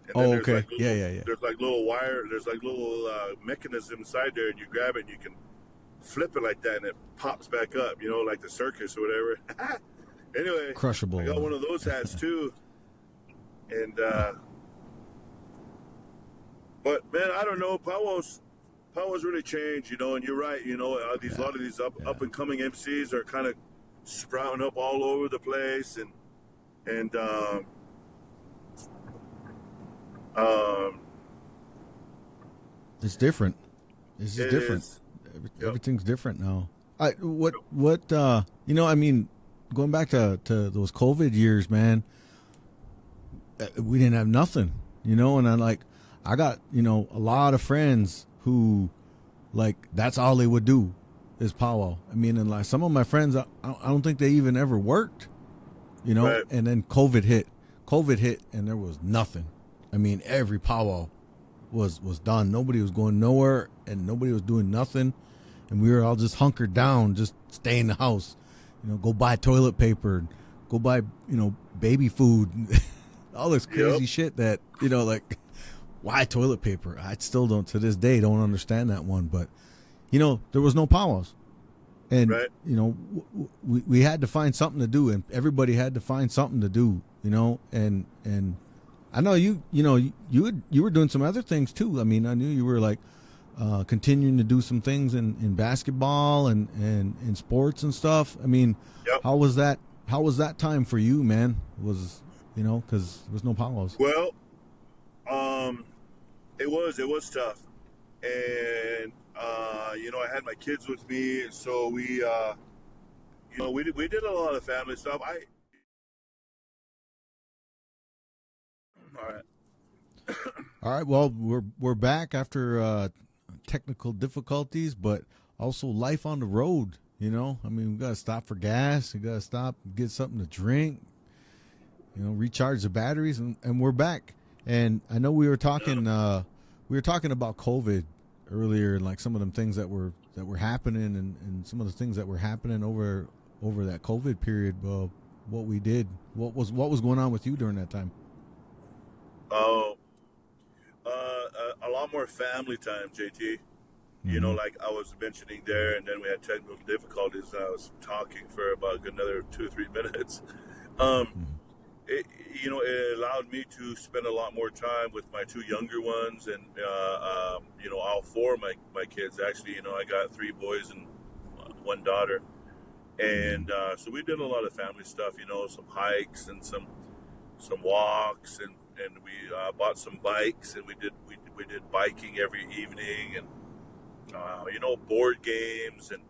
And okay. Like little, yeah. There's like little wire. There's like little mechanism inside there, and you grab it and you can flip it like that, and it pops back up. Like the circus or whatever. Anyway, crushable. I got one of those hats too. And but man, I don't know. Powell's really changed, and you're right. A lot of these up and coming MCs are kind of sprouting up all over the place, and it's different. This is different. Everything's different now. I mean, going back to those COVID years, man, we didn't have nothing, and I got, a lot of friends who, that's all they would do is powwow. I mean, and like some of my friends, I don't think they even ever worked, Right. and then COVID hit, and there was nothing. I mean, every powwow was done. Nobody was going nowhere, and nobody was doing nothing, and we were all just hunkered down, just stay in the house, go buy toilet paper, go buy, baby food, all this crazy shit that, why toilet paper? I still don't, to this day, don't understand that one, but, there was no powwows. And, Right. We had to find something to do, and everybody had to find something to do, and I know you were doing some other things too. I mean, I knew you were continuing to do some things in basketball and in sports and stuff. I mean, Yep. how was that time for you, man? Was, because there was no powwows. Well, it was tough, and I had my kids with me, and so we did a lot of family stuff. All right. All right. Well, we're back after technical difficulties, but also life on the road. I mean, we got to stop for gas. We got to stop, get something to drink. Recharge the batteries, and we're back. And I know we were talking about COVID earlier, and some of them things that were happening, and some of the things that were happening over that COVID period. What we did, what was going on with you during that time? Oh, a lot more family time, JT. Mm-hmm. Like I was mentioning there, and then we had technical difficulties. And I was talking for about another 2 or 3 minutes. It allowed me to spend a lot more time with my 2 younger ones, and all 4 of my kids. Actually, I got 3 boys and 1 daughter, and so we did a lot of family stuff. Some hikes and some walks, and we bought some bikes, and we did biking every evening, and board games, and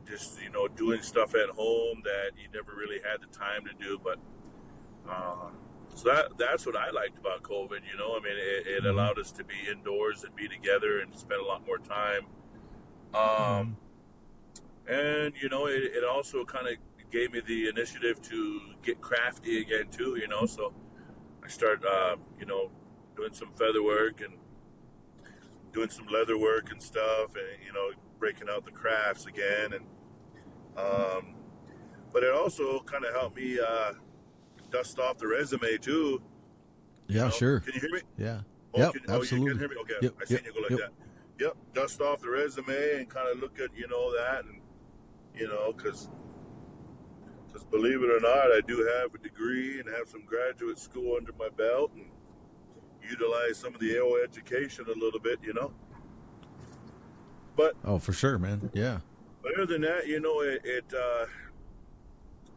just doing stuff at home that you never really had the time to do. But so that's what I liked about COVID. I mean, it allowed us to be indoors and be together and spend a lot more time. And it also kind of gave me the initiative to get crafty again too. So I started doing some feather work and doing some leather work and stuff, and breaking out the crafts again, and but it also kind of helped me dust off the resume too. Yeah, sure. Can you hear me? Yeah. Oh, Yep, you absolutely. can hear me? Okay. Yep, I seen you go like that. Yep. Dust off the resume and kind of look at that, and because believe it or not, I do have a degree and have some graduate school under my belt, and utilize some of the AO education a little bit, But oh, for sure, man. Yeah. But other than that,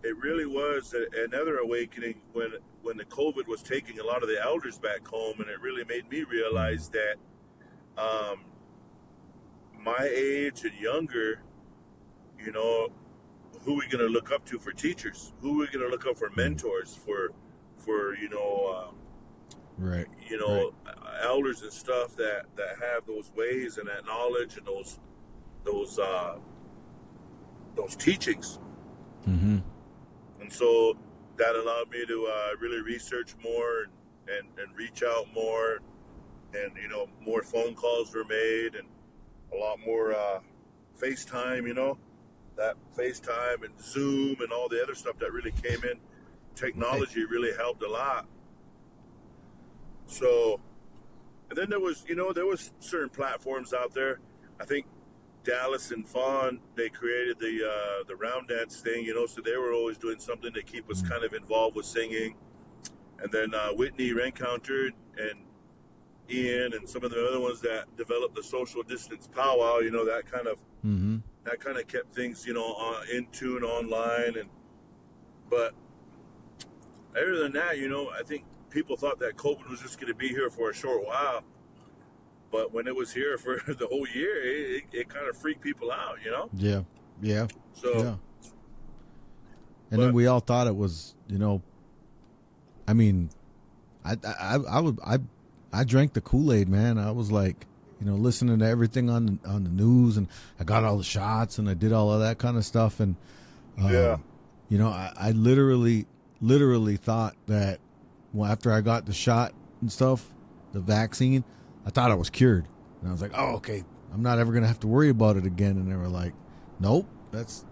it really was another awakening when the COVID was taking a lot of the elders back home, and it really made me realize that my age and younger, who are we going to look up to for teachers? Who are we going to look up for mentors for right. elders and stuff that have those ways and that knowledge and those teachings. Mm-hmm. And so that allowed me to really research more and reach out more, and more phone calls were made, and a lot more FaceTime, that FaceTime and Zoom and all the other stuff that really came in. Technology really helped a lot. So, and then there was certain platforms out there. I think Dallas and Fawn, they created the round dance thing, so they were always doing something to keep us kind of involved with singing. And then Whitney Rencounter and Ian and some of the other ones that developed the social distance powwow, that kind of kept things, in tune online. But other than that, I think people thought that COVID was just going to be here for a short while. but when it was here for the whole year, it kind of freaked people out, you know. Yeah. So, and then we all thought it was, I mean, I drank the Kool-Aid, man. I was like, listening to everything on the news, and I got all the shots, and I did all of that kind of stuff, and I literally thought that, well, after I got the shot and stuff, the vaccine, I thought I was cured, and I was like, oh, okay, I'm not ever gonna have to worry about it again. And they were like, nope, that's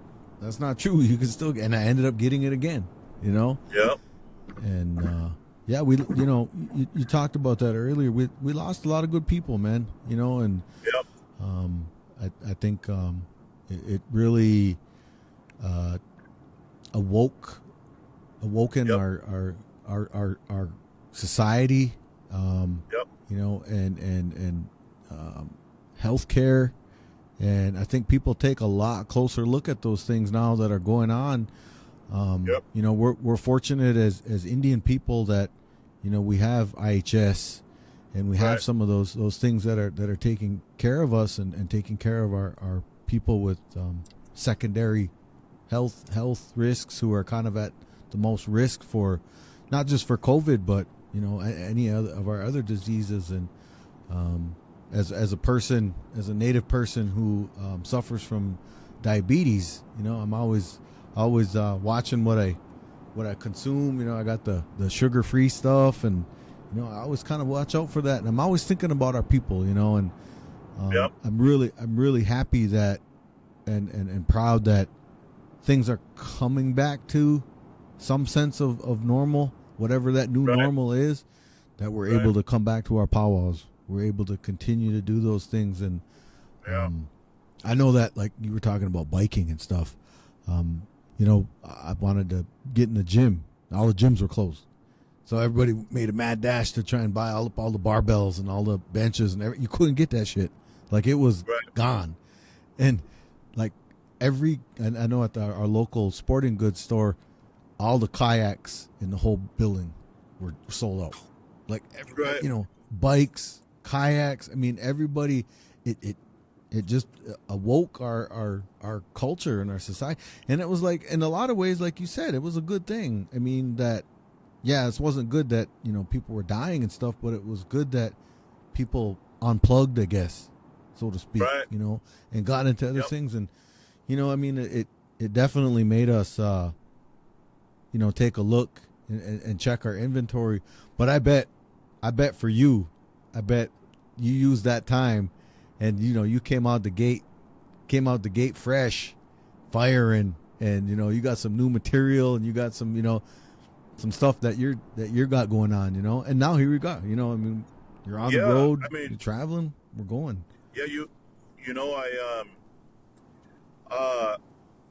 not true. You can still, and I ended up getting it again, Yep. And we, you talked about that earlier. We lost a lot of good people, man. And yep. I think it really awoken our society. Yep. And healthcare, and I think people take a lot closer look at those things now that are going on. We're fortunate as Indian people that we have IHS, and we have some of those things that are taking care of us and taking care of our people with secondary health risks, who are kind of at the most risk for not just for COVID, but any other of our other diseases. And as a native person who suffers from diabetes, I'm always watching what I consume. I got the sugar-free stuff, and I always kind of watch out for that. And I'm always thinking about our people, and I'm really happy that and proud that things are coming back to some sense of normal, whatever that new normal is, that we're able to come back to our powwows. We're able to continue to do those things. And I know that, like you were talking about biking and stuff, I wanted to get in the gym. All the gyms were closed. So everybody made a mad dash to try and buy all the barbells and all the benches, and you couldn't get that shit. Like, it was gone. And like I know at our local sporting goods store, all the kayaks in the whole building were sold out. Like, bikes, kayaks. I mean, everybody, it just awoke our culture and our society. And it was like, in a lot of ways, like you said, it was a good thing. I mean, that, it wasn't good that, people were dying and stuff, but it was good that people unplugged, I guess, so to speak, and got into other things. And, I mean, it definitely made us, take a look and check our inventory. But I bet for you, you used that time, and you came out the gate fresh, firing, and you got some new material, and you got some some stuff that you're got going on, and now here we go. I mean, you're on the road, you're traveling, we're going. Yeah,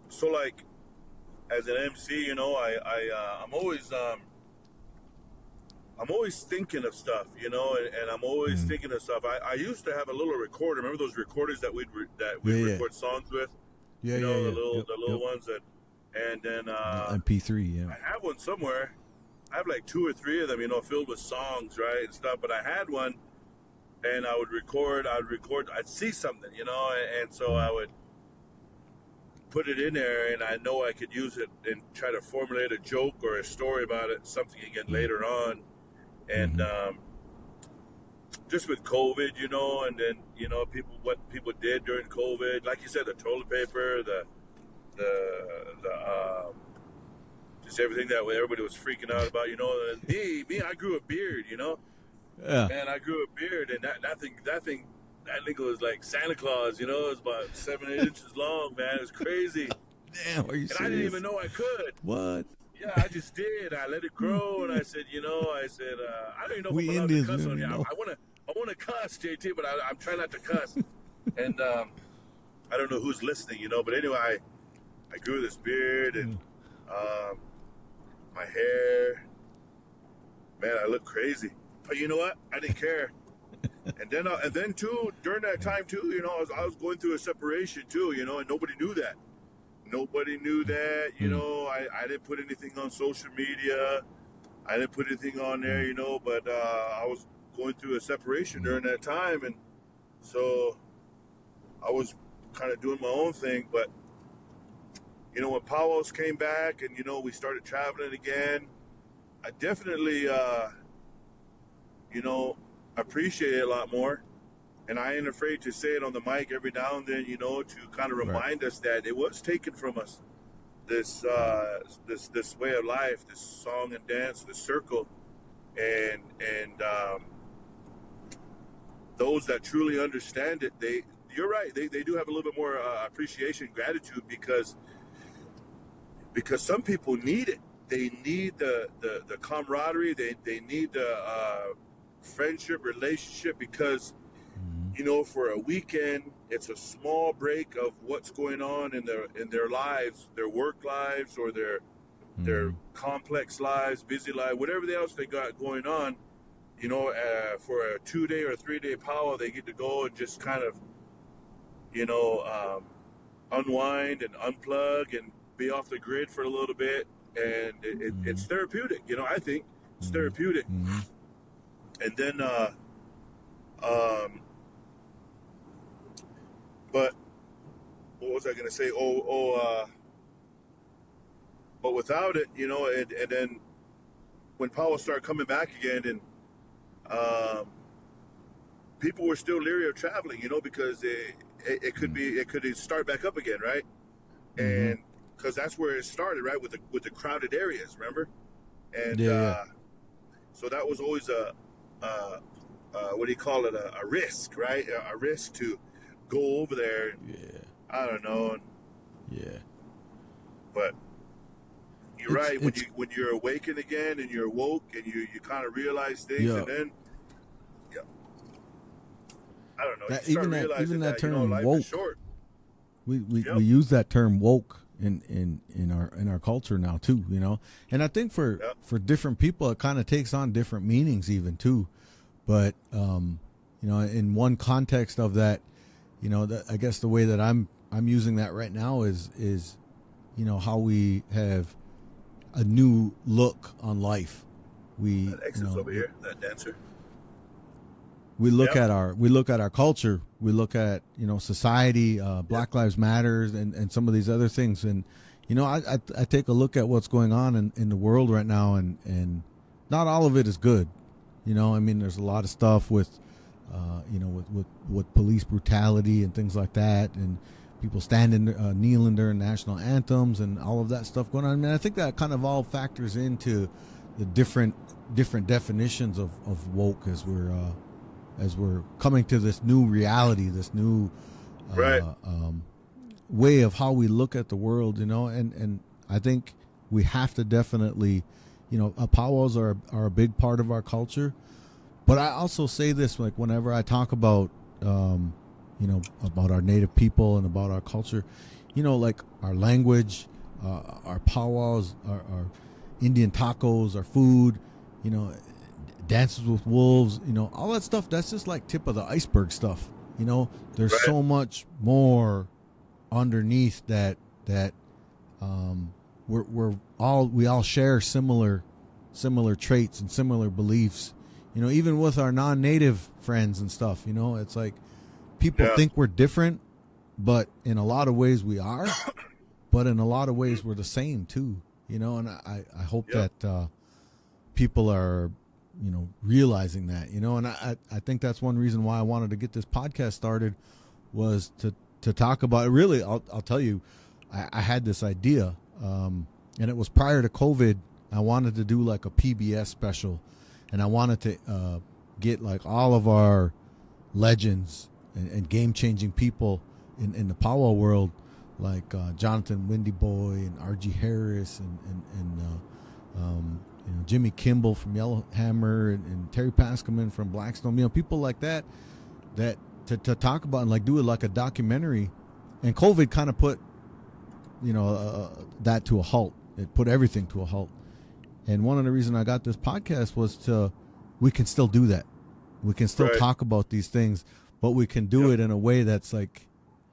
so like, as an MC, I'm always thinking of stuff, and I'm always thinking of stuff. I used to have a little recorder. Remember those recorders that we'd record songs with? The little ones that, and then MP3. Yeah, I have one somewhere. I have like 2 or 3 of them, filled with songs, right, and stuff. But I had one, and I would record. I'd see something, and so I would put it in there, and I know I could use it and try to formulate a joke or a story about it, something again later on. And just with COVID, and then what people did during COVID, like you said, the toilet paper, the just everything that everybody was freaking out about, And me, I grew a beard, Yeah. Man, I grew a beard, and that thing was like Santa Claus, it was about 7 or 8 inches long, man. It was crazy. Damn, are you serious? I didn't even know I could. What? Yeah, I just did. I let it grow, and I said, I don't even know if We I'm allowed Indians, to cuss man, on here. I want to cuss, JT, but I'm trying not to cuss. And I don't know who's listening, but anyway, I grew this beard, and my hair. Man, I look crazy. But you know what? I didn't care. And then too, during that time too, I was going through a separation too, and nobody knew that. Nobody knew that, I didn't put anything on social media. I didn't put anything on there, but I was going through a separation during that time, and So I was kind of doing my own thing, but when powwows came back and we started traveling again, I definitely appreciate it a lot more. And I ain't afraid to say it on the mic every now and then, to kind of remind us that it was taken from us. This way of life, this song and dance, this circle, and those that truly understand it, you're right, they do have a little bit more appreciation, gratitude, because some people need it. They need the camaraderie. They need the friendship, relationship, because for a weekend, it's a small break of what's going on in their lives, their work lives, or their complex lives, busy life, whatever else they got going on. For a 2-day or 3-day powwow, they get to go and just kind of, unwind and unplug and be off the grid for a little bit, and it's therapeutic. I think it's therapeutic. And then, but what was I going to say? But without it, and then when powwow started coming back again, and people were still leery of traveling, because it could start back up again, right? And because that's where it started, right, with the crowded areas, remember? And so that was always a what do you call it? A risk, right? A risk to go over there. And, I don't know. But you're right. When you're awakened again and you're woke and you kind of realize things, and then I don't know. Even that term life woke. is short. We use that term woke in our culture now too, and I think for different people it kind of takes on different meanings even too. But in one context of that, I guess the way that I'm using that right now is how we have a new look on life. That exit's over here, that dancer. We look at our culture. We look at society, Black Lives Matters, and some of these other things. And I take a look at what's going on in the world right now, and not all of it is good. There's a lot of stuff with police brutality and things like that, and people standing, kneeling during national anthems, and all of that stuff going on. I think that kind of all factors into the different definitions of woke as we're coming to this new reality, this new way of how we look at the world, and I think we have to definitely, powwows are a big part of our culture. But I also say this, like whenever I talk about, about our native people and about our culture, like our language, our powwows, our Indian tacos, our food, dances with wolves, all that stuff, that's just like tip of the iceberg stuff. There's so much more underneath that we all share similar traits and similar beliefs, even with our non-native friends and stuff. It's like people think we're different, but in a lot of ways we are, but in a lot of ways we're the same too, and I hope that people are realizing that, and I think that's one reason why I wanted to get this podcast started, was to talk about it. Really, I'll tell you, I had this idea, and it was prior to COVID. I wanted to do like a PBS special, and I wanted to get like all of our legends and game-changing people in the powwow world, like Jonathan Windy Boy and R.G. Harris and Jimmy Kimball from Yellowhammer and Terry Pascoman from Blackstone, people like that to talk about and like do it like a documentary. And COVID kind of put that to a halt. It put everything to a halt. And one of the reasons I got this podcast was we can still do that. We can still talk about these things, but we can do it in a way that's like,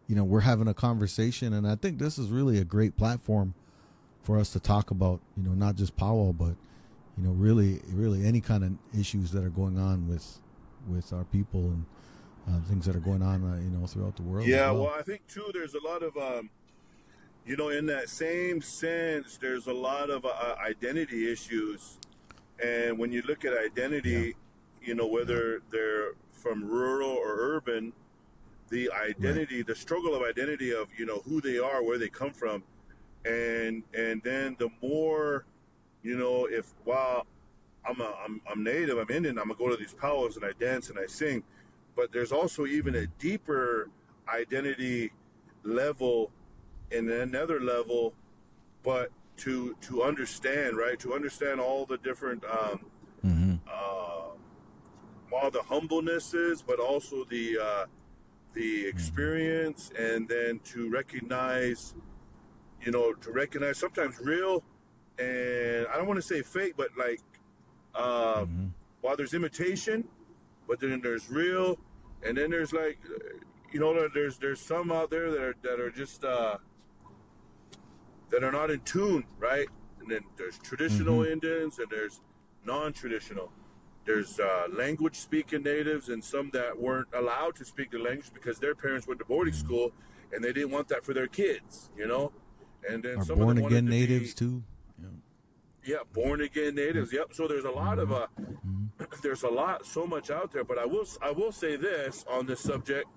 we're having a conversation. And I think this is really a great platform for us to talk about, not just powwow, but, really any kind of issues that are going on with our people. things that are going on, throughout the world. Yeah, as well. well, I think too. There's a lot of in that same sense, there's a lot of identity issues. And when you look at identity, whether they're from rural or urban, the identity, the struggle of identity of, who they are, where they come from. And then the more, if while I'm native, I'm Indian, I'm gonna go to these powwows and I dance and I sing, but there's also even a deeper identity level and another level, but to understand, right? To understand all the different, all the humblenesses, but also the experience, and then to recognize sometimes real, and I don't want to say fake, but like while there's imitation, but then there's real, and then there's like there's some out there that are just that are not in tune, right? And then there's traditional Indians and there's non-traditional. There's language speaking natives and some that weren't allowed to speak the language because their parents went to boarding school and they didn't want that for their kids, And then some born of them again natives too. Yeah, born again natives. Yep. So there's a lot of there's so much out there. But I will say this on this subject,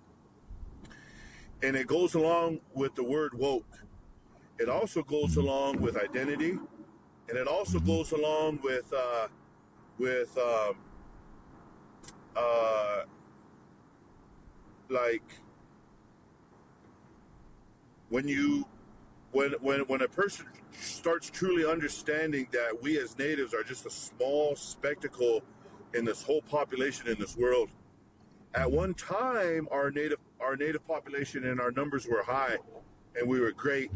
and it goes along with the word woke. It also goes along with identity, and it also goes along with like when a person starts truly understanding that we as natives are just a small spectacle in this whole population in this world. At one time, our native population and our numbers were high, and we were great,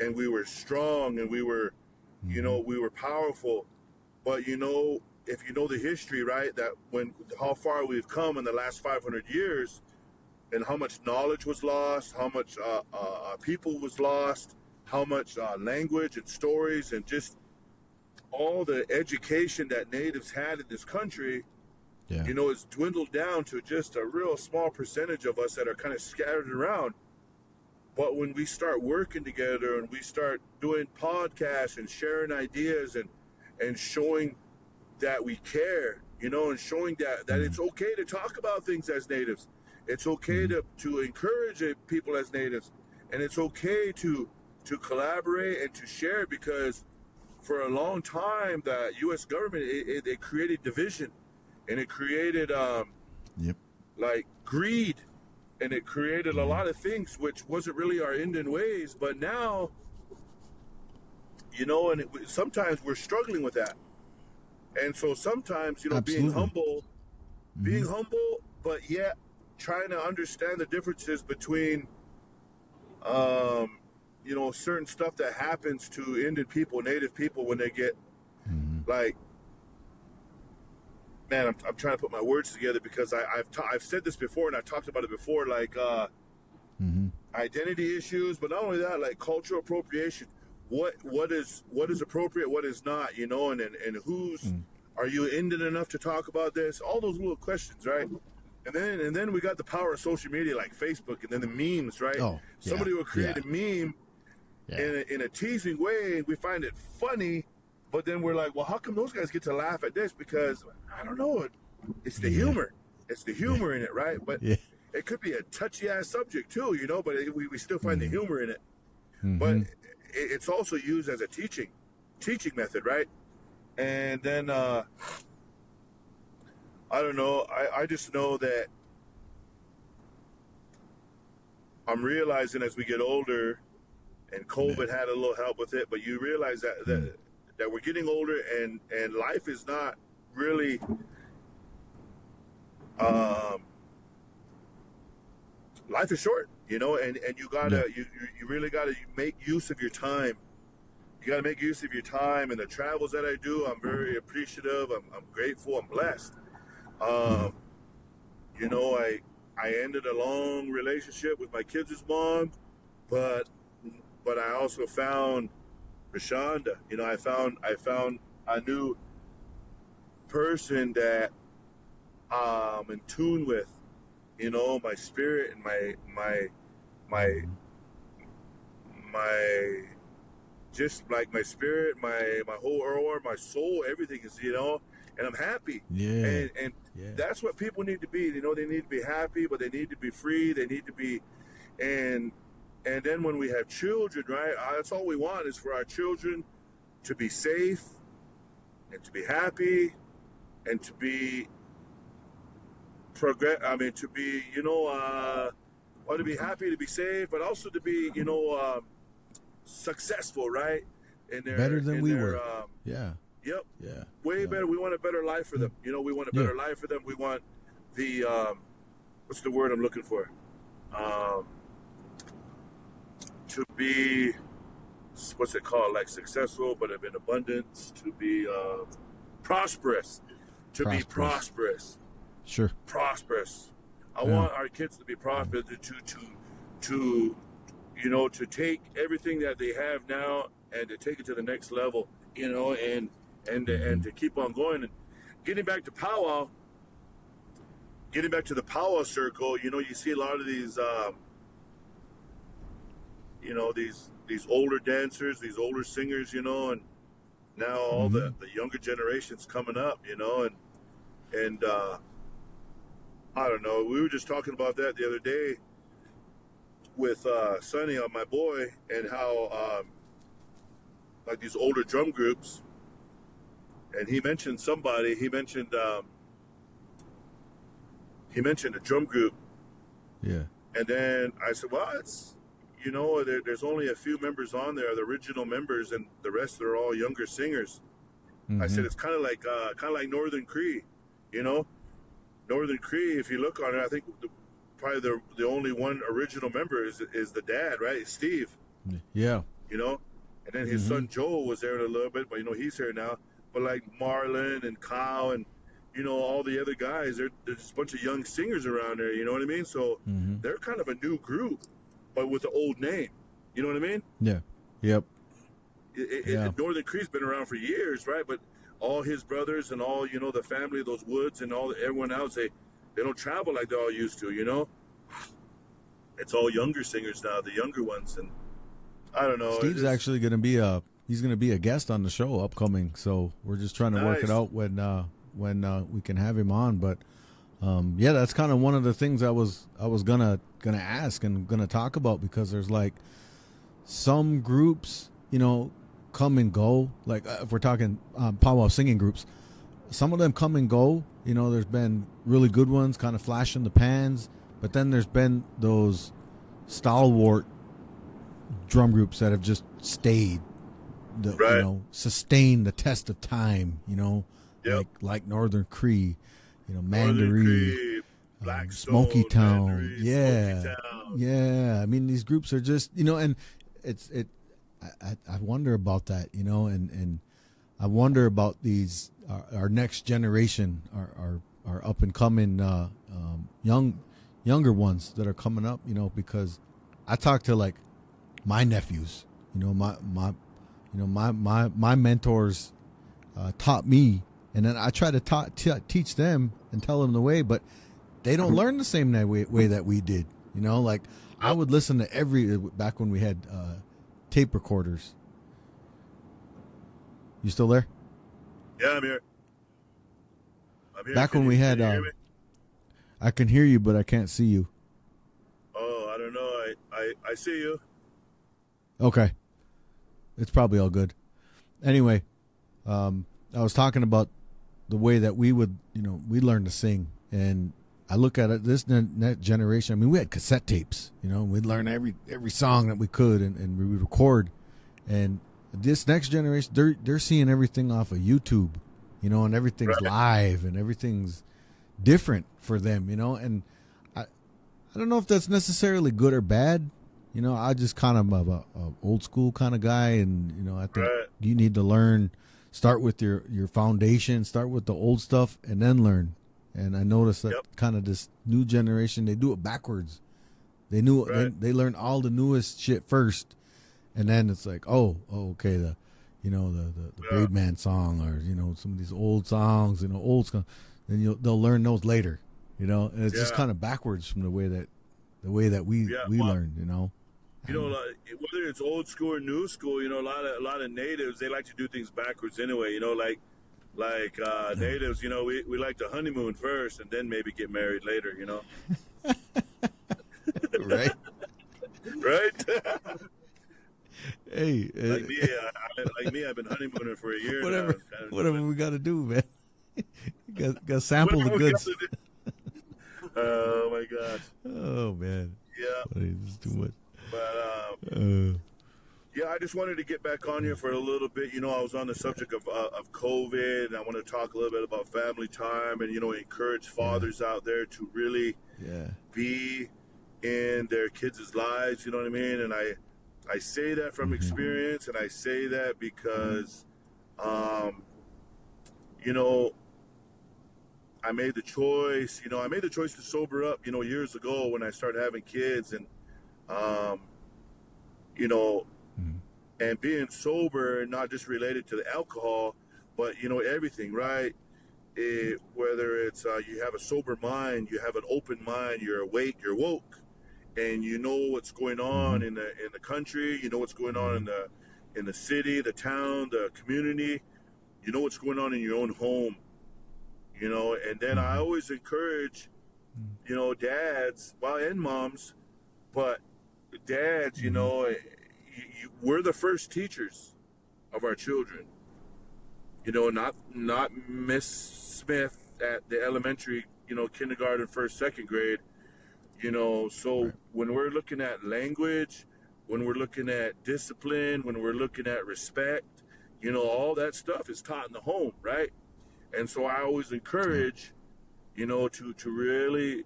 and we were strong, and we were, we were powerful. But if you know the history, right, that how far we've come in the last 500 years, and how much knowledge was lost, how much people was lost, how much language and stories and just all the education that natives had in this country, it's dwindled down to just a real small percentage of us that are kind of scattered around. But when we start working together and we start doing podcasts and sharing ideas and showing that we care, and showing that it's okay to talk about things as natives. It's okay to encourage people as natives, and it's okay to collaborate and to share, because for a long time the U.S. government it created division, and it created like greed, and it created a lot of things which wasn't really our Indian ways. But now, and sometimes we're struggling with that, and so sometimes being humble, but yet trying to understand the differences between certain stuff that happens to Indian people, native people, when they get like, man, I'm trying to put my words together, because I've said this before and I've talked about it before, like identity issues, but not only that, like cultural appropriation. What is appropriate, what is not, and who's are you Indian enough to talk about this? All those little questions, right? And then we got the power of social media like Facebook, and then the memes, right? Oh, yeah. Somebody will create a meme in a teasing way, and we find it funny, but then we're like, well, how come those guys get to laugh at this? Because, I don't know, it's the humor. It's the humor in it, right? But it could be a touchy-ass subject too, but we still find the humor in it. But it's also used as a teaching method, right? And then, I don't know, I just know that I'm realizing as we get older, and COVID had a little help with it, but you realize that we're getting older, and life is not really life is short, and you gotta you really gotta make use of your time. You gotta make use of your time, and the travels that I do, I'm very appreciative. I'm grateful. I'm blessed. I ended a long relationship with my kids' mom, but I also found Rashonda. I found a new person that I'm in tune with, my spirit and my Mhm. my just like my spirit, my whole aura, my soul, everything is, and I'm happy. Yeah. And Yeah. that's what people need to be. They need to be happy, but they need to be free. They need to be, and then when we have children, right? That's all we want is for our children to be safe and to be happy and to be progress. I mean, to be, well, to be happy, to be safe, but also to be, successful, right? In Better their, than in we their, were. Yeah. yep, Yeah. way Yeah. better. We want a better life for them. We want a Yeah. better life for them. We want the, what's the word I'm looking for? Um, to be, what's it called? Like successful, but in abundance. To be prosperous. To be Prosperous. prosperous. Sure. Prosperous. I Yeah. want our kids to be prosperous. To to take everything that they have now and to take it to the next level. And Hmm. to keep on going. And getting back to powwow, getting back to the powwow circle, you see a lot of these, these older dancers, these older singers, and now all the Hmm. younger generations coming up, and I don't know. We were just talking about that the other day with Sonny, on my boy, and how like these older drum groups, and he mentioned somebody. He mentioned a drum group. Yeah. And then I said, well, it's, there's only a few members on there, the original members, and the rest are all younger singers. I Hmm. said, it's kind of like Northern Cree, you know, Northern Cree. If you look on it, I think probably the only one original member is the dad, right? It's Steve, Yeah. you know, and then his Hmm. son Joel was there in a little bit, but he's here now. But like Marlon and Kyle and all the other guys, there's a bunch of young singers around there. You know what I mean? So Hmm. they're kind of a new group, but with the old name. You know what I mean? Yeah. Yep. Yeah. Northern Creek's been around for years, right? But all his brothers and all the family of those woods and all everyone else, they don't travel like they all used to. It's all younger singers now, the younger ones, and I don't know. It's Steve's just actually going to be a guest on the show upcoming. So we're just trying to work it nice. out when we can have him on. But yeah, that's kind of one of the things I was gonna ask and gonna talk about, because there's like some groups, come and go. Like if we're talking powwow singing groups, some of them come and go. There's been really good ones, kind of flash in the pans, but then there's been those stalwart drum groups that have just stayed, Right. sustained the test of time. Yep. Like Northern Cree, Northern Mandaree, Cree, Smoky Blackstone, Town. Mandaree, Smoky Yeah, Town. yeah. I mean, these groups are just, and it's it. I wonder about that, and I wonder about these our next generation, our up and coming younger ones that are coming up, because I talk to like my nephews, my mentors taught me, and then I try to teach them and tell them the way, but they don't learn the same way that we did. Like I Yep. would listen to back when we had tape recorders. You still there? Yeah, I'm here. I'm here. Back Can when you we can had, you hear me? I can hear you, but I can't see you. Oh, I don't know. I see you. Okay, it's probably all good. Anyway, I was talking about the way that we would, we learned to sing, and I look at it. This net generation. I mean, we had cassette tapes. We'd learn every song that we could, and we would record. And this next generation, they're seeing everything off of YouTube, and everything's Right. live and everything's different for them, And I don't know if that's necessarily good or bad. I just kind of am a old school kind of guy, and I think Right. you need to learn. Start with your foundation. Start with the old stuff, and then learn. And I noticed that Yep. kind of this new generation, they do it backwards. Right. They learn all the newest shit first, and then it's like, okay, the Yeah. Braidman song, or some of these old songs, old school. Then they'll learn those later. You know, and it's just Yeah. kind of backwards from the way that we Well, learned. You know. you know, whether it's old school or new school, you know, a lot of natives, they like to do things backwards anyway. You know, like natives, you know, we like to honeymoon first and then maybe get married later. You know, Right. right? Hey, like me, I've been honeymooning for a year whatever, now. whatever we got to do, man. got to sample the Whatever we got goods. to do. Oh my gosh. Oh man, Yeah, Funny, this is too much. but Uh, yeah, I just wanted to get back on here for a little bit. You know, I was on the subject of COVID, and I want to talk a little bit about family time, and you know, encourage fathers out there to really yeah. be in their kids' lives. You know what I mean? And I say that from experience, and I say that because, you know, I made the choice. You know, I made the choice to sober up. You know, years ago when I started having kids, and you know, and being sober, not just related to the alcohol, but you know, everything, right? Whether it's you have a sober mind, you have an open mind, you're awake, you're woke, and you know what's going on in the country, you know what's going on in the city, the town, the community, you know what's going on in your own home, you know. And then I always encourage, you know, dads, well, and moms, but dads, you know, we're the first teachers of our children. You know, not Miss Smith at the elementary, you know, kindergarten, first, second grade. You know, so when we're looking at language, when we're looking at discipline, when we're looking at respect, you know, all that stuff is taught in the home, right? And so I always encourage, you know, to really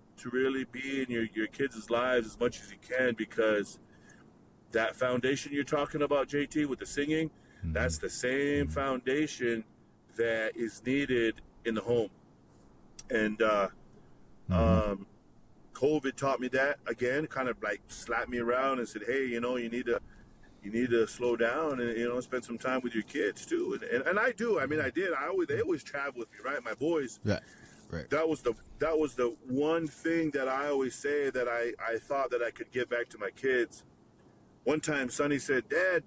be in your kids' lives as much as you can, because that foundation you're talking about, JT, with the singing, that's the same foundation that is needed in the home. And COVID taught me that again, kind of like slapped me around and said, hey, you know, you need to slow down and, you know, spend some time with your kids too. And I do. I mean, I did. They always travel with me, right? My boys. Yeah. Right. That was the one thing that I always say that I thought that I could give back to my kids. One time, Sonny said, Dad,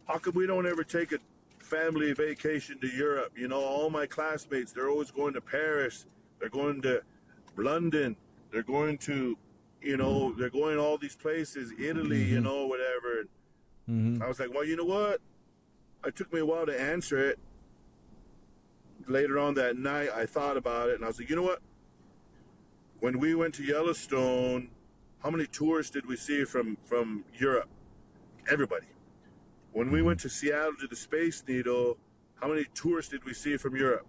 how come we don't ever take a family vacation to Europe? You know, all my classmates, they're always going to Paris. They're going to London. They're going to, you know, they're going all these places, Italy, you know, whatever. I was like, well, you know what? It took me a while to answer it. Later on that night, I thought about it, and I was like, you know what? When we went to Yellowstone, how many tourists did we see from Europe? Everybody. When we went to Seattle to the Space Needle, how many tourists did we see from Europe?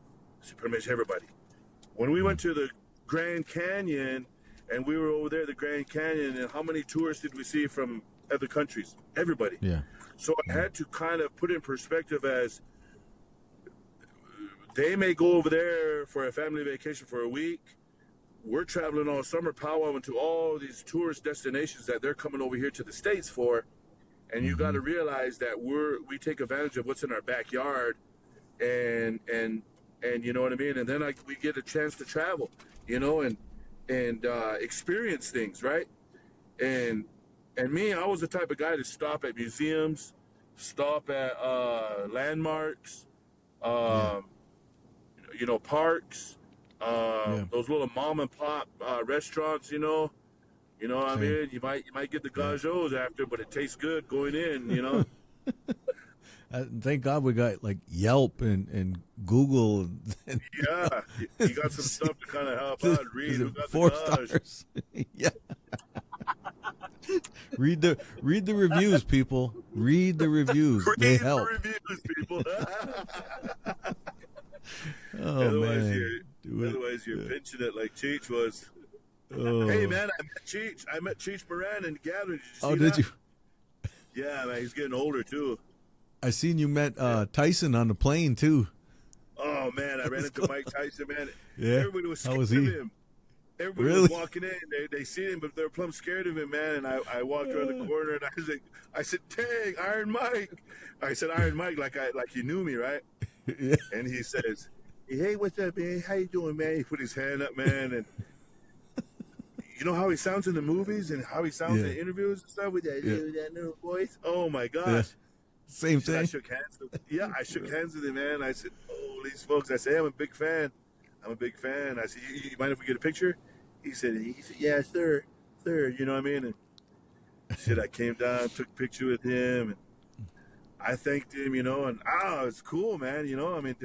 Pretty much everybody. When we went to the Grand Canyon, and we were over there at the Grand Canyon, and how many tourists did we see from other countries? Everybody. Yeah. So I had to kind of put in perspective as they may go over there for a family vacation for a week. We're traveling all summer, powwowing to all these tourist destinations that they're coming over here to the States for. And you got to realize that we take advantage of what's in our backyard, and you know what I mean. And then we get a chance to travel, you know, and experience things, right? And me, I was the type of guy to stop at museums, stop at landmarks, you know, parks, those little mom and pop restaurants, you know. You know what I mean? You might get the gajos after, but it tastes good going in, you know. Thank God we got like Yelp and Google. And, yeah, you got some stuff to kind of help out. Read who got 4 the gaj. stars. Yeah. Read the reviews, people. Read the reviews. They help. Read the reviews, people. Oh man. Otherwise, you're pinching it like Cheech was. Oh. Hey man, I met Cheech Moran in Gathering. Did you see Did that? you? Yeah, man, he's getting older too. I seen you met Tyson on the plane too. Oh man, I ran into Mike Tyson, man. Yeah. Everybody was scared How was of he? him. Everybody Really? was walking in. They see him, but they're plumb scared of him, man. And I walked around the corner, and I said, "Dang, Iron Mike!" I said, "Iron Mike," like he knew me, right? Yeah. And he says, "Hey, what's up, man? How you doing, man?" He put his hand up, man, you know how he sounds in the movies and how he sounds in interviews and stuff with that new voice? Oh my gosh. Yeah. Same Said, thing. I shook hands with I shook hands with him, man. I said, oh, these folks. I said, hey, I'm a big fan. I said, you mind if we get a picture? He said, yeah, sir. You know what I mean? And shit, I came down, took a picture with him, and I thanked him, you know, and it's cool, man. You know, I mean,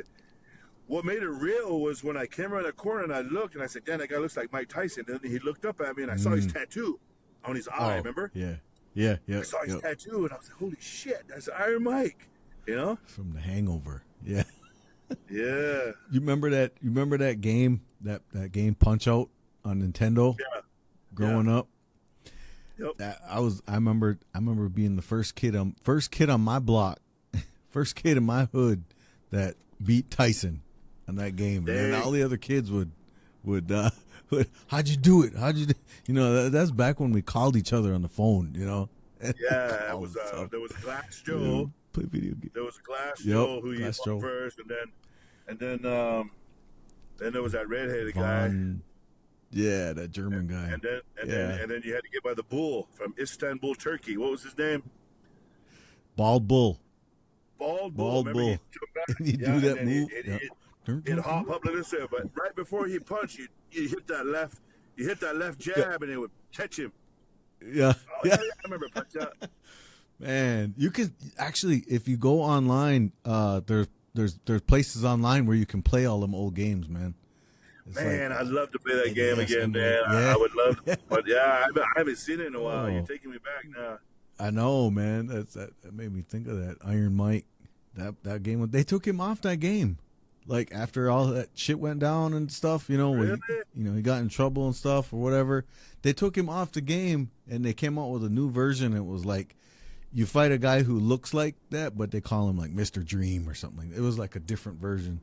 what made it real was when I came around the corner and I looked and I said, damn, that guy looks like Mike Tyson. And then he looked up at me and I saw his tattoo on his eye, remember? Yeah. I saw his tattoo and I was like, holy shit, that's Iron Mike, you know? From The Hangover. Yeah. Yeah. You remember that game, that game Punch Out on Nintendo? Yeah. Growing up? Yep. I remember being the first kid on my block, first kid in my hood that beat Tyson on that game. Dang. And then all the other kids would how'd you do it? You know, that's back when we called each other on the phone, you know. Yeah, it was there was Glass Joe. Play video games. There was Glass Joe who you Joe first, and then there was that redheaded guy. Yeah, that German guy. And then you had to get by the bull from Istanbul, Turkey. What was his name? Bald Bull. Bald Bull. And you do that move. It hop up like this, but right before he punched, you hit that left jab, and it would catch him. Yeah. Oh, yeah. I remember punch that. Man, you can actually, if you go online, there's places online where you can play all them old games, man. Man, I'd love to play that game again, man. Yeah. I would love to. But yeah, I haven't seen it in a while. You're taking me back now. I know, man. That made me think of that Iron Mike. That game, they took him off that game. Like after all that shit went down and stuff, you know, Really? he got in trouble and stuff or whatever. They took him off the game and they came out with a new version. It was like you fight a guy who looks like that, but they call him like Mr. Dream or something. It was like a different version.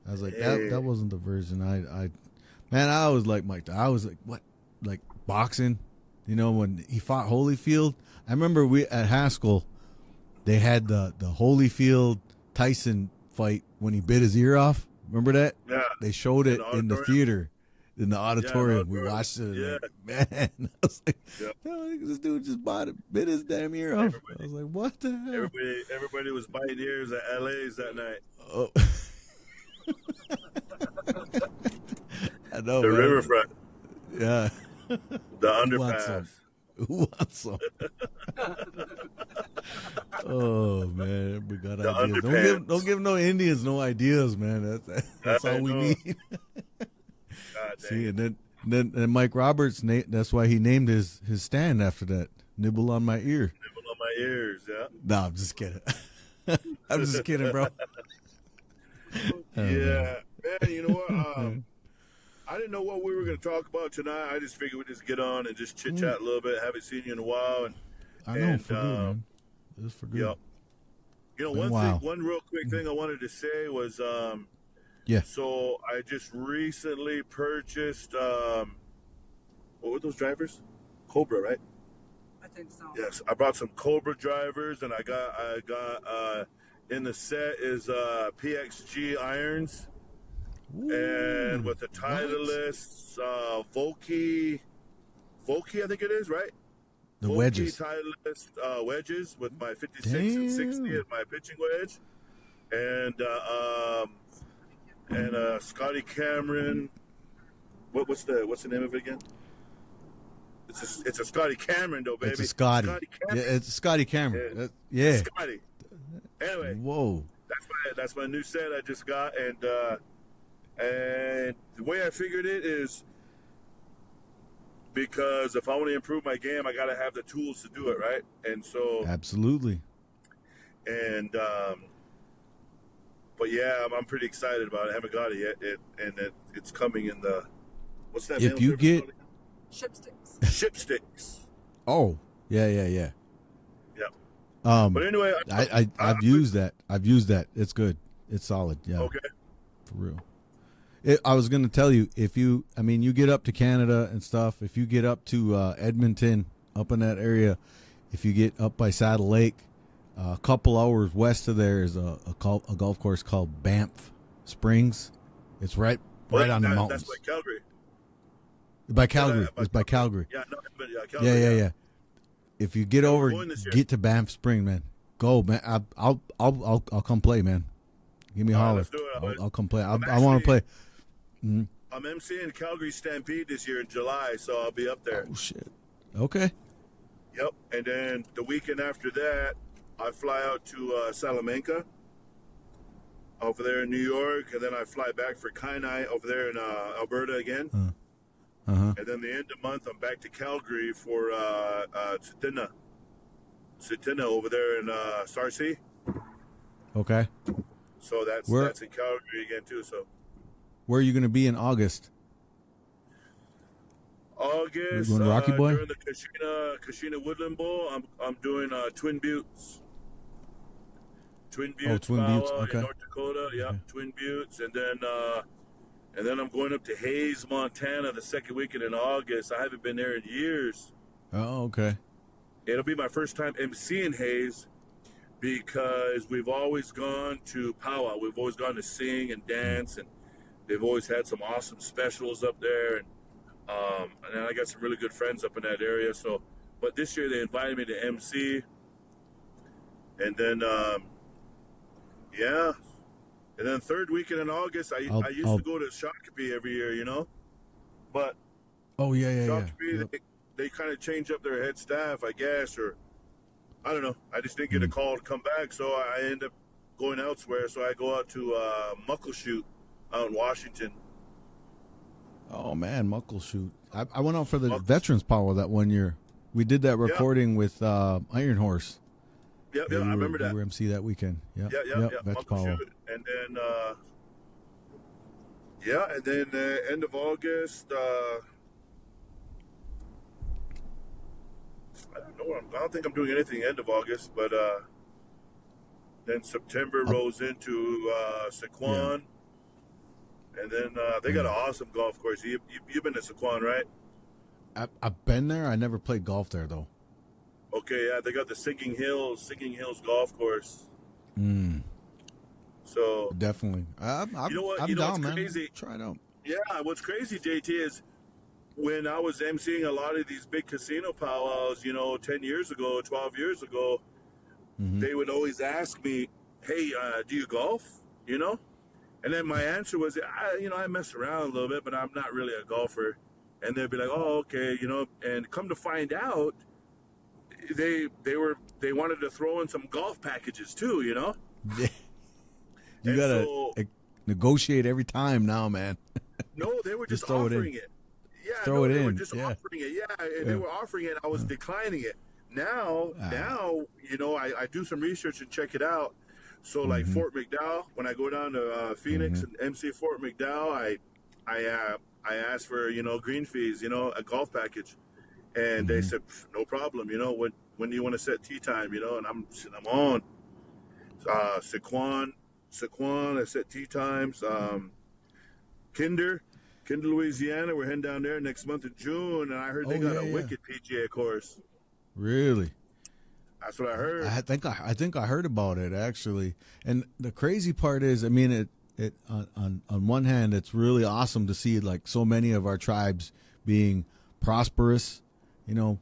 I was like, that wasn't the version. I always like Mike. I was like, what, like boxing? You know, when he fought Holyfield. I remember we at Haskell, they had the Holyfield Tyson fight when he bit his ear off. Remember that? Yeah. They showed it in the theater, in the auditorium. We watched it. Yeah. Like, man, I was like, this dude just bit his damn ear off. I was like, what the hell? Everybody was biting ears at LA's that night. Oh. I know, the man. riverfront. Yeah. The underpass. Who wants some? Oh man, we got the ideas. Don't give no Indians no ideas, man. That's all we need. See, and then Mike Roberts, that's why he named his stand after that. Nibble on my ear. Nibble on my ears, yeah. No, I'm just kidding. I'm just kidding, bro. Yeah, man. You know what? I didn't know what we were going to talk about tonight. I just figured we'd just get on and just chit chat a little bit. Haven't seen you in a while, I know, for good, man. It's for good. Yep. You know, one real quick thing I wanted to say was, So I just recently purchased, what were those drivers? Cobra, right? I think so. Yes, I brought some Cobra drivers, and I got in the set is PXG irons. Ooh, and with the Titleist Volkey, I think it is, right? The wedges. Titleist wedges with my 56 and 60 as my pitching wedge, and Scotty Cameron. What's the name of it again? It's a Scotty Cameron though, baby. It's a Scotty. Yeah, it's a Scotty Cameron. Yeah. Scotty. Anyway. Whoa. That's my new set I just got, and the way I figured it is because if I want to improve my game, I got to have the tools to do it, right? And so absolutely. And but yeah, I'm pretty excited about it. I haven't got it yet, it's coming in the what's that? If you get Shipsticks. Oh, yeah. Yeah. But anyway, I've used that. It's good. It's solid. Yeah. Okay. For real. I was going to tell you, you get up to Canada and stuff, if you get up to Edmonton, up in that area, if you get up by Saddle Lake, a couple hours west of there is a golf course called Banff Springs. It's right on the mountains. That's like Calgary. By Calgary. It's by Calgary. Yeah, no, but Calgary. Yeah. If you get over, get to Banff Spring, man. Go, man. I'll come play, man. Give me a holler. Let's do it. I'll come play. I want to play. Mm-hmm. I'm emceeing Calgary Stampede this year in July, so I'll be up there. Oh shit. Okay. Yep. And then the weekend after that, I fly out to Salamanca over there in New York, and then I fly back for Kainai over there in Alberta again. And then the end of the month, I'm back to Calgary for Tsutina over there in Sarcee. Okay. So that's in Calgary again too. So where are you going to be in August? August, doing Rocky Boy? During the Kashina Woodland Bowl, I'm doing Twin Buttes. Twin Buttes, Twin Buttes, Powell, okay. in North Dakota. Yeah, okay. Twin Buttes, and then I'm going up to Hayes, Montana, the second weekend in August. I haven't been there in years. Oh, okay. It'll be my first time emceeing Hayes because we've always gone to powwow. We've always gone to sing and dance, and they've always had some awesome specials up there. And then I got some really good friends up in that area. So, but this year they invited me to MC, and then yeah, and then third weekend in August, I used to go to Shakopee every year, you know, but Shakopee, Yep. They kind of change up their head staff, I guess, or I don't know. I just didn't get a call to come back, so I end up going elsewhere. So I go out to Muckleshoot out in Washington. Oh man, Muckleshoot! I went out for the Veterans Power that one year. We did that recording with Iron Horse. Yeah, I remember that. We were MC that weekend. Yeah. Veterans Power. And then end of August. I don't think I'm doing anything end of August, but then September rolls into Sequan, and then they got an awesome golf course. You've been to Sequan, right? I've been there. I never played golf there though. Okay, yeah, they got the Sinking Hills golf course. So definitely, you know what? down, what's crazy? Man. Try it out. Yeah, what's crazy, JT, is when I was emceeing a lot of these big casino powwows, 10 years ago, 12 years ago, they would always ask me, hey, do you golf? And then my answer was, I mess around a little bit, but I'm not really a golfer. And they'd be like, oh, okay, and come to find out, they wanted to throw in some golf packages too, Yeah. You got to negotiate every time now, man. No, they were just offering it. Yeah, throw it in. They were just offering it. Yeah, they were offering it. I was declining it. Now, I do some research and check it out. So, like Fort McDowell, when I go down to Phoenix and MC Fort McDowell, I ask for green fees, a golf package, and they said no problem. When do you want to set tee time? And I'm on. Sequan, I set tee times. Kinder, Louisiana, we're heading down there next month in June, and I heard they got a wicked PGA course. Really? That's what I heard. I think I heard about it actually. And the crazy part is, I mean, it on one hand, it's really awesome to see like so many of our tribes being prosperous, being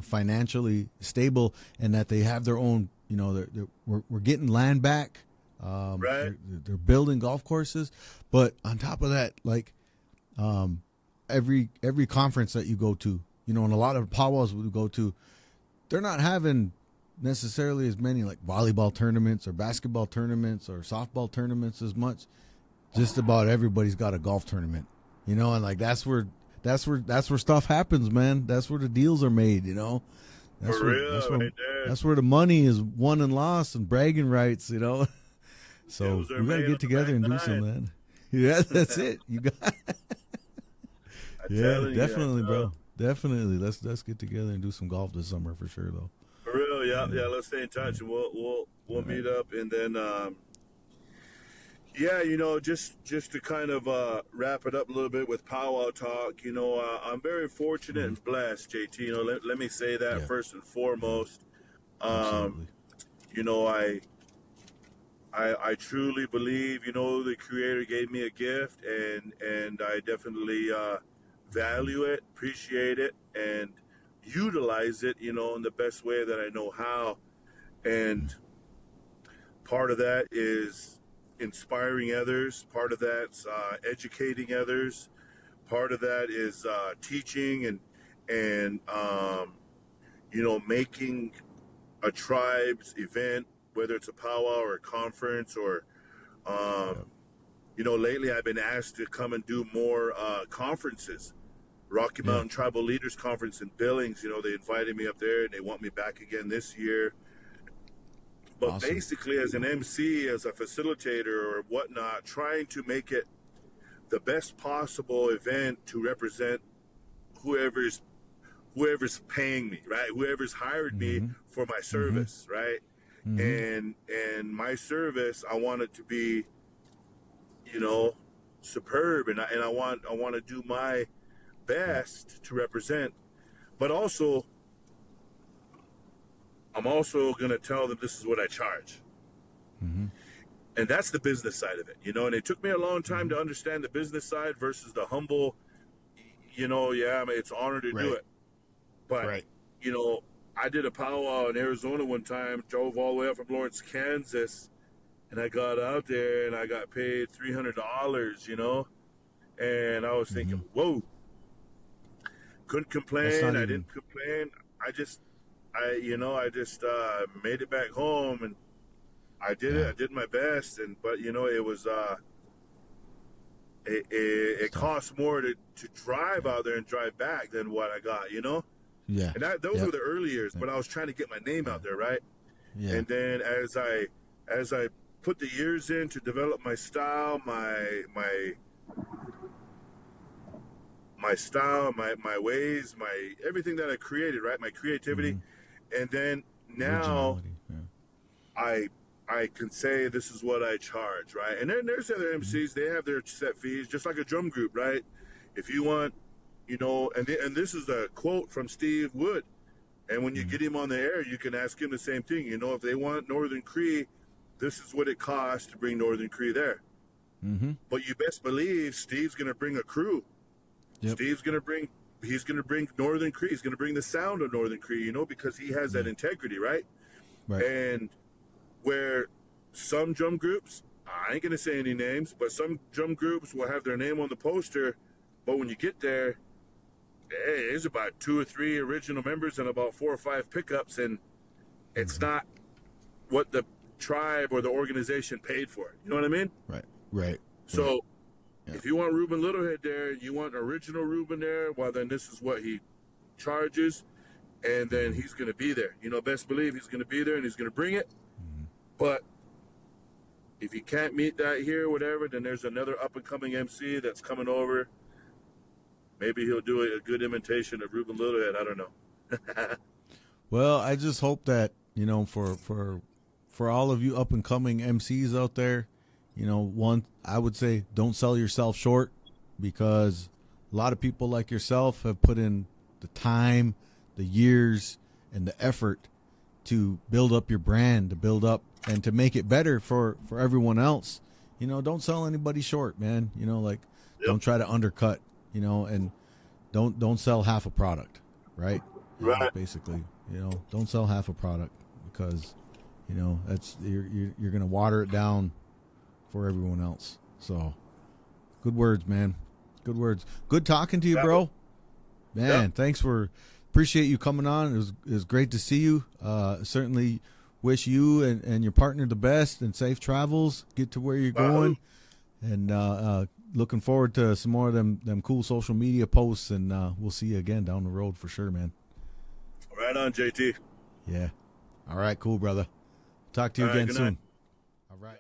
financially stable, and that they have their own. We're getting land back. They're building golf courses, but on top of that, like every conference that you go to, and a lot of powwows we go to, they're not having necessarily as many like volleyball tournaments or basketball tournaments or softball tournaments as much. Just about everybody's got a golf tournament, and like that's where stuff happens, man. That's where the deals are made, That's where the money is won and lost and bragging rights, So we got to get together and do some, man. Yeah, that's it. You got. Yeah, definitely, bro. Definitely. Let's get together and do some golf this summer for sure, though. For real, yeah. Let's stay in touch and we'll meet up, and then just to kind of wrap it up a little bit with powwow talk. I'm very fortunate and blessed, JT. Let me say that first and foremost. Absolutely. I truly believe, the Creator gave me a gift, and I definitely value it, appreciate it, and utilize it, you know, in the best way that I know how. And part of that is inspiring others. Part of that's educating others. Part of that is teaching and you know, making a tribe's event, whether it's a powwow or a conference or you know, lately I've been asked to come and do more conferences. Rocky Mountain Tribal Leaders Conference in Billings, you know, they invited me up there and they want me back again this year. But Awesome. basically, as an MC, as a facilitator or whatnot, trying to make it the best possible event to represent whoever's paying me, right? Whoever's hired me for my service, right? And my service, I want it to be, you know, superb, and I want to do my best to represent, but also I'm also going to tell them this is what I charge. And that's the business side of it, you know, and it took me a long time to understand the business side versus the humble, you know, I mean, it's an honor to do it. But, you know, I did a powwow in Arizona one time, drove all the way up from Lawrence, Kansas, and I got out there and I got paid $300, you know, and I was thinking, whoa, couldn't complain. I didn't complain. I just made it back home and I did it. I did my best. But you know, it was, it cost more to drive out there and drive back than what I got, you know? Yeah. And those were the early years, but I was trying to get my name out there. Right. Yeah. And then as I put the years in to develop my style, my style, my ways, my everything that I created, right? My creativity. And then now I can say this is what I charge, right? And then there's other MCs, they have their set fees, just like a drum group, right? If you want, you know, and this is a quote from Steve Wood. And when you get him on the air, you can ask him the same thing. You know, if they want Northern Cree, this is what it costs to bring Northern Cree there. But you best believe Steve's going to bring a crew. Steve's going to bring Northern Cree. He's going to bring the sound of Northern Cree, you know, because he has that integrity, right? And where some drum groups, I ain't going to say any names, but some drum groups will have their name on the poster, but when you get there, hey, there's about 2 or 3 original members and about 4 or 5 pickups, and it's not what the tribe or the organization paid for. You know what I mean? Right. So if you want Ruben Little Head there, you want original Ruben there, well, then this is what he charges, and then he's going to be there. You know, best believe he's going to be there, and he's going to bring it. But if you can't meet that here, whatever, then there's another up-and-coming MC that's coming over. Maybe he'll do a good imitation of Ruben Little Head. I don't know. Well, I just hope that, you know, for all of you up-and-coming MCs out there, you know, one, I would say don't sell yourself short, because a lot of people like yourself have put in the time, the years, and the effort to build up your brand, to build up and to make it better for everyone else. You know, don't sell anybody short, man. You know, like don't try to undercut, you know, and don't sell half a product, right? Basically, you know, don't sell half a product, because, you know, that's you're going to water it down for everyone else. So good words, man. Good words. Good talking to you, bro. Man, thanks appreciate you coming on. It was great to see you. Certainly wish you and your partner the best and safe travels. Get to where you're going. And looking forward to some more of them cool social media posts, and we'll see you again down the road for sure, man. Right on, JT. Yeah. All right, cool, brother. Talk to you again soon. All right.